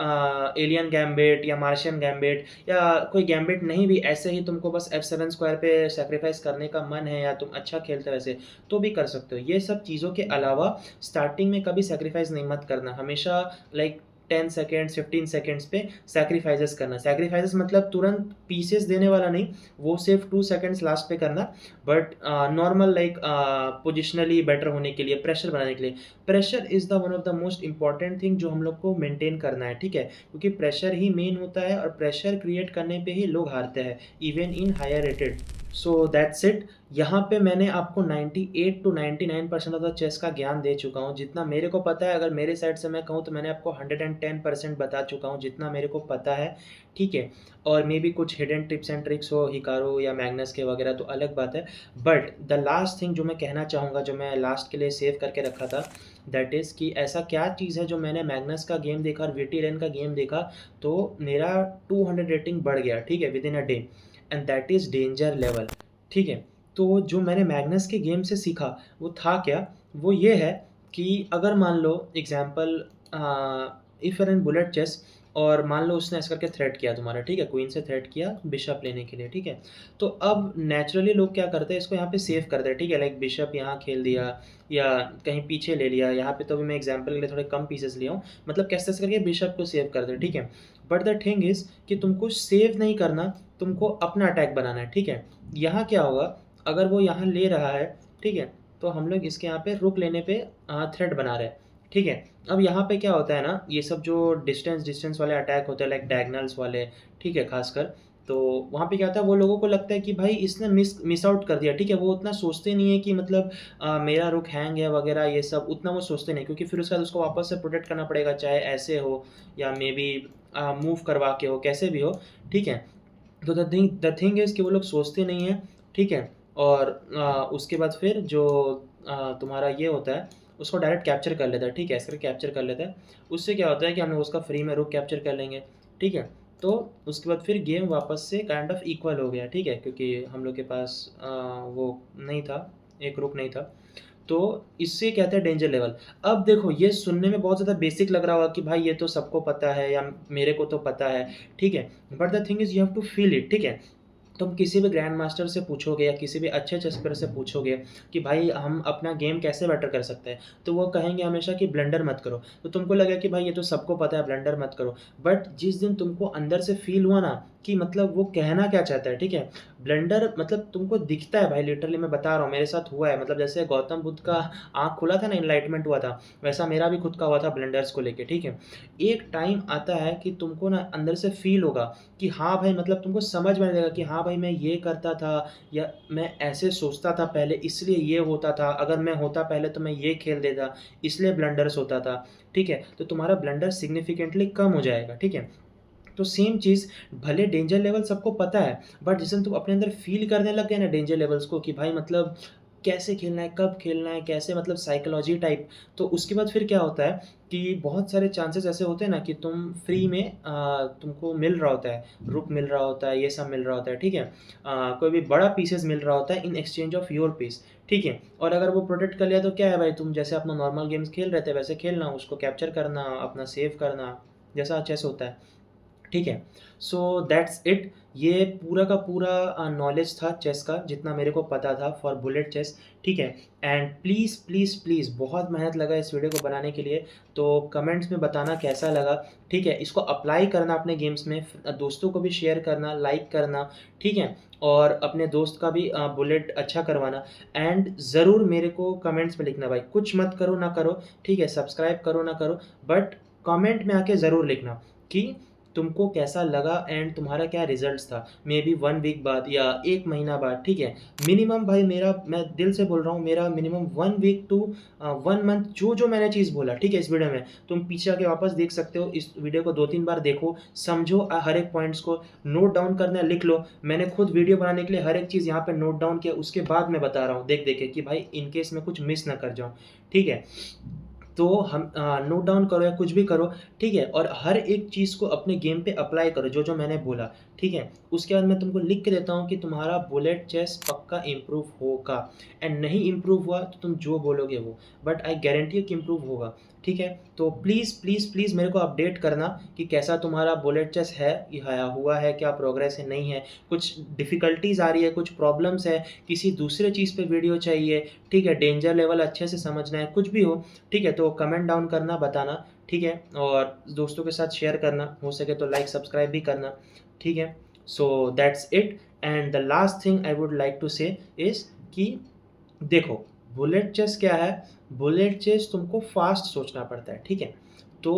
S1: एलियन गैम्बिट या मार्शियन गैम्बिट या कोई गैम्बिट नहीं भी, ऐसे ही तुमको बस F7 स्क्वायर पे सेक्रीफाइस करने का मन है, या तुम अच्छा खेलते हो वैसे, तो भी कर सकते हो। ये सब चीज़ों के अलावा स्टार्टिंग में कभी सेक्रीफाइस नहीं मत करना, हमेशा लाइक 10 सेकेंड्स 15 सेकेंड्स पे सैक्रिफाइसेस करना। सैक्रिफाइसेस मतलब तुरंत पीसेस देने वाला नहीं, वो सिर्फ 2 सेकेंड्स लास्ट पे करना, but normal like positionally better होने के लिए, प्रेशर बनाने के लिए। Pressure is the one of the most important thing जो हम लोग को मेंटेन करना है, ठीक है, क्योंकि प्रेशर ही मेन होता है, और प्रेशर क्रिएट करने पे ही लोग हारते हैं, even in higher rated. So that's it. यहाँ पे मैंने आपको 98 टू 99% ऑफ द चेस का ज्ञान दे चुका हूँ, जितना मेरे को पता है। अगर मेरे साइड से मैं कहूँ तो मैंने आपको 110% बता चुका हूँ, जितना मेरे को पता है, ठीक है। और मे बी कुछ हिडन टिप्स एंड ट्रिक्स हो हिकारो या मैग्नस के वगैरह, तो अलग बात है। बट द लास्ट थिंग जो मैं कहना चाहूँगा, जो मैं लास्ट के लिए सेव करके रखा था, दैट इज़ कि ऐसा क्या चीज़ है जो मैंने मैग्नस का गेम देखा और वीटी रेन का गेम देखा, तो मेरा 200 रेटिंग बढ़ गया, ठीक है, with in a day. And that is danger level, ठीक है। तो जो मैंने मैग्नस के गेम से सीखा वो था क्या, वो ये है कि अगर मान लो example, if your in bullet chess और मान लो उसने ऐसा करके थ्रेट किया तुम्हारा, ठीक है, क्वीन से थ्रेट किया बिशप लेने के लिए, ठीक है। तो अब नेचुरली लोग क्या करते हैं, इसको यहाँ पे सेव करते हैं, ठीक है, लाइक बिशप यहाँ खेल दिया या कहीं पीछे ले लिया, यहाँ पे तो अभी मैं एग्जांपल के लिए थोड़े कम पीसेस लिया हूँ, मतलब कैसे कैसे करके बिशप को सेव कर दे, ठीक है। बट द थिंग इज़ कि तुमको सेव नहीं करना, तुमको अपना अटैक बनाना है, ठीक है। यहाँ क्या होगा, अगर वो यहाँ ले रहा है, ठीक है, तो हम लोग इसके यहाँ पे रुक लेने पे थ्रेट बना रहे हैं, ठीक है। अब यहाँ पे क्या होता है ना, ये सब जो डिस्टेंस डिस्टेंस वाले अटैक होते हैं लाइक डायगनल्स वाले, ठीक है, खासकर, तो वहाँ पे क्या होता है, वो लोगों को लगता है कि भाई इसने मिस आउट कर दिया, ठीक है। वो उतना सोचते नहीं है कि मतलब मेरा रुक हैंग है वगैरह, ये सब उतना वो सोचते नहीं, क्योंकि फिर उसके बाद उसको वापस से प्रोटेक्ट करना पड़ेगा, चाहे ऐसे हो या मे बी मूव करवा के हो, कैसे भी हो, ठीक है। तो द थिंग इज़ कि वो लोग सोचते नहीं हैं, ठीक है। और उसके बाद फिर जो तुम्हारा ये होता है, उसको डायरेक्ट कैप्चर कर लेता है, ठीक है, ऐसे करके कैप्चर कर लेता है। उससे क्या होता है कि हम लोग उसका फ्री में रुक कैप्चर कर लेंगे, ठीक है। तो उसके बाद फिर गेम वापस से काइंड ऑफ इक्वल हो गया, ठीक है, क्योंकि हम लोग के पास वो नहीं था, एक रुक नहीं था। तो इससे कहते हैं डेंजर लेवल। अब देखो ये सुनने में बहुत ज़्यादा बेसिक लग रहा होगा कि भाई ये तो सबको पता है या मेरे को तो पता है, ठीक है। But the thing is you have to feel it, ठीक है। तुम किसी भी ग्रैंड मास्टर से पूछोगे या किसी भी अच्छे चेस प्लेयर से पूछोगे कि भाई हम अपना गेम कैसे बेटर कर सकते हैं, तो वो कहेंगे हमेशा कि ब्लंडर मत करो। तो तुमको लगेगा कि भाई ये तो सबको पता है, ब्लंडर मत करो। बट जिस दिन तुमको अंदर से फील हुआ ना कि मतलब वो कहना क्या चाहता है, ठीक है, ब्लंडर मतलब तुमको दिखता है भाई, लिटरली मैं बता रहा हूँ, मेरे साथ हुआ है। मतलब जैसे गौतम बुद्ध का आँख खुला था ना, इनलाइटमेंट हुआ था, वैसा मेरा भी खुद का हुआ था ब्लंडर्स को लेके, ठीक है। एक टाइम आता है कि तुमको ना अंदर से फील होगा कि हाँ भाई, मतलब तुमको समझ में आएगा कि हाँ भाई मैं ये करता था या मैं ऐसे सोचता था पहले इसलिए ये होता था, अगर मैं होता पहले तो मैं ये खेल देता इसलिए ब्लंडर्स होता था, ठीक है। तो तुम्हारा ब्लंडर सिग्निफिकेंटली कम हो जाएगा, ठीक है। तो सेम चीज़, भले डेंजर लेवल सबको पता है, बट जिस दिन तुम अपने अंदर फ़ील करने लग गए ना डेंजर लेवल्स को कि भाई मतलब कैसे खेलना है, कब खेलना है, कैसे मतलब साइकोलॉजी टाइप, तो उसके बाद फिर क्या होता है कि बहुत सारे चांसेस ऐसे होते हैं ना कि तुम फ्री में तुमको मिल रहा होता है, रुक मिल रहा होता है, ये सब मिल रहा होता है, ठीक है। कोई भी बड़ा पीसेस मिल रहा होता है in exchange of your piece, ठीक है। और अगर वो प्रोटेक्ट कर लिया तो क्या है भाई, तुम जैसे अपना नॉर्मल गेम्स खेल रहे थे वैसे खेलना, उसको कैप्चर करना, अपना सेव करना, जैसा चेस होता है, ठीक है। So that's it. ये पूरा का पूरा नॉलेज था चेस का जितना मेरे को पता था फॉर बुलेट चेस, ठीक है। एंड प्लीज़ प्लीज़ प्लीज़ बहुत मेहनत लगा इस वीडियो को बनाने के लिए, तो कमेंट्स में बताना कैसा लगा, ठीक है। इसको अप्लाई करना अपने गेम्स में, दोस्तों को भी शेयर करना, लाइक करना, ठीक है। और अपने दोस्त का भी बुलेट अच्छा करवाना। एंड ज़रूर मेरे को कमेंट्स में लिखना भाई, कुछ मत करो ना करो, ठीक है, सब्सक्राइब करो ना करो, बट कमेंट में आके ज़रूर लिखना कि तुमको कैसा लगा एंड तुम्हारा क्या रिजल्ट्स था, मे बी 1 वीक बाद या 1 महीना बाद, ठीक है। मिनिमम भाई मेरा, मैं दिल से बोल रहा हूँ, मेरा मिनिमम 1 वीक टू 1 मंथ जो मैंने चीज़ बोला, ठीक है, इस वीडियो में तुम पीछे आके वापस देख सकते हो, इस वीडियो को 2-3 बार देखो, समझो, हर एक पॉइंट्स को नोट डाउन करना है, लिख लो। मैंने खुद वीडियो बनाने के लिए हर एक चीज़ यहाँ पे नोट डाउन किया, उसके बाद मैं बता रहा हूँ देख के कि भाई इन केस मैं कुछ मिस ना कर जाऊँ, ठीक है। तो हम नोट डाउन करो या कुछ भी करो, ठीक है, और हर एक चीज़ को अपने गेम पे अप्लाई करो जो मैंने बोला, ठीक है। उसके बाद मैं तुमको लिख के देता हूँ कि तुम्हारा बुलेट चेस पक्का इम्प्रूव होगा, एंड नहीं इम्प्रूव हुआ तो तुम जो बोलोगे वो, बट आई गारंटी कि इम्प्रूव होगा, ठीक है। तो प्लीज़ प्लीज़ प्लीज़ मेरे को अपडेट करना कि कैसा तुम्हारा बुलेट चेस है, या हुआ है, क्या प्रोग्रेस है, नहीं है, कुछ डिफ़िकल्टीज़ आ रही है, कुछ प्रॉब्लम्स है, किसी दूसरे चीज़ पे वीडियो चाहिए, ठीक है, डेंजर लेवल अच्छे से समझना है, कुछ भी हो, ठीक है, तो कमेंट डाउन करना, बताना, ठीक है। और दोस्तों के साथ शेयर करना, हो सके तो लाइक सब्सक्राइब भी करना, ठीक है। So that's it. And the last thing I would like to say is कि देखो, बुलेट चेस क्या है, बुलेट चेस तुमको फास्ट सोचना पड़ता है, ठीक है। तो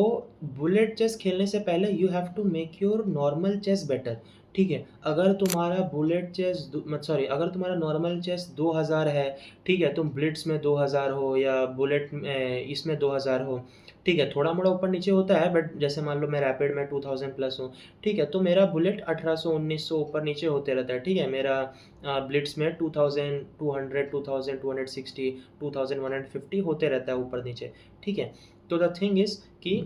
S1: बुलेट चेस खेलने से पहले you have to make your normal chess better, ठीक है। अगर तुम्हारा बुलेट चेस सॉरी, अगर तुम्हारा नॉर्मल चेस 2000 है, ठीक है, तुम ब्लिट्स में 2000 हो या बुलेट में इसमें 2000 हो, ठीक है, थोड़ा मोड़ा ऊपर नीचे होता है, बट जैसे मान लो मैं रैपिड में 2000 प्लस हूँ, ठीक है, तो मेरा बुलेट 1800 1900 ऊपर नीचे होते रहता है, ठीक है। मेरा ब्लिट्स में 2200 2260 2150 होते रहता है ऊपर नीचे, ठीक है। तो द थिंग इज़ कि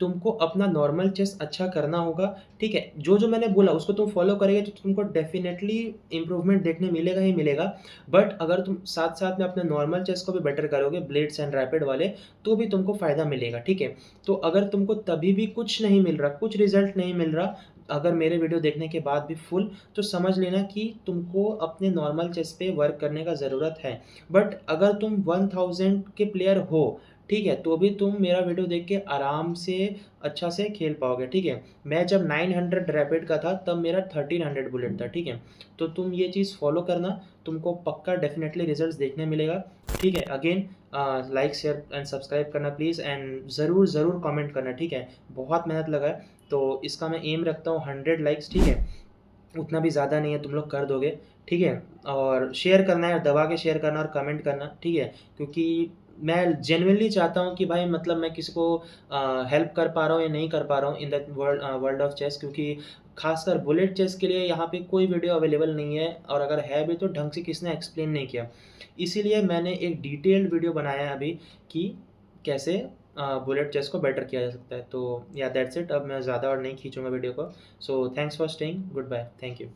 S1: तुमको अपना नॉर्मल चेस अच्छा करना होगा, ठीक है? जो मैंने बोला उसको तुम फ़ॉलो करेंगे तो तुमको डेफ़िनेटली इम्प्रूवमेंट देखने मिलेगा ही मिलेगा। बट अगर तुम साथ-साथ में अपने नॉर्मल चेस को भी बेटर करोगे, ब्लेड्स एंड रैपिड वाले, तो भी तुमको फ़ायदा मिलेगा, ठीक है? तो अगर तुमको तभी भी कुछ नहीं मिल रहा, कुछ रिज़ल्ट नहीं मिल रहा, अगर मेरे वीडियो देखने के बाद भी फुल, तो समझ लेना कि तुमको अपने नॉर्मल चेस पे वर्क करने का ज़रूरत है। बट अगर तुम 1000 के प्लेयर हो, ठीक है? तो भी तुम मेरा वीडियो देख के आराम से अच्छा से खेल पाओगे, ठीक है? मैं जब 900 रैपिड का था तब मेरा 1300 बुलेट था, ठीक है? तो तुम ये चीज़ फ़ॉलो करना, तुमको पक्का डेफ़िनेटली रिज़ल्ट्स देखने मिलेगा, ठीक है? Again like, share and subscribe करना प्लीज़ एंड ज़रूर कमेंट करना, ठीक है? बहुत मेहनत लगा है, तो इसका मैं एम रखता हूँ 100 लाइक्स, ठीक है? उतना भी ज़्यादा नहीं है, तुम लोग कर दोगे, ठीक है? और शेयर करना है, दबा के शेयर करना और कमेंट करना, ठीक है? क्योंकि मैं जेनुइनली चाहता हूँ कि भाई मतलब मैं किसी को हेल्प कर पा रहा हूँ या नहीं कर पा रहा हूँ in the world of chess, क्योंकि खासकर बुलेट चेस के लिए यहाँ पे कोई वीडियो अवेलेबल नहीं है और अगर है भी तो ढंग से किसी ने एक्सप्लेन नहीं किया। इसीलिए मैंने एक डिटेल्ड वीडियो बनाया है अभी कि कैसे बुलेट चेस को बेटर किया जा सकता है। तो या दैट्स इट, अब मैं ज़्यादा और नहीं खींचूँगा वीडियो को। So thanks for staying, goodbye, thank you.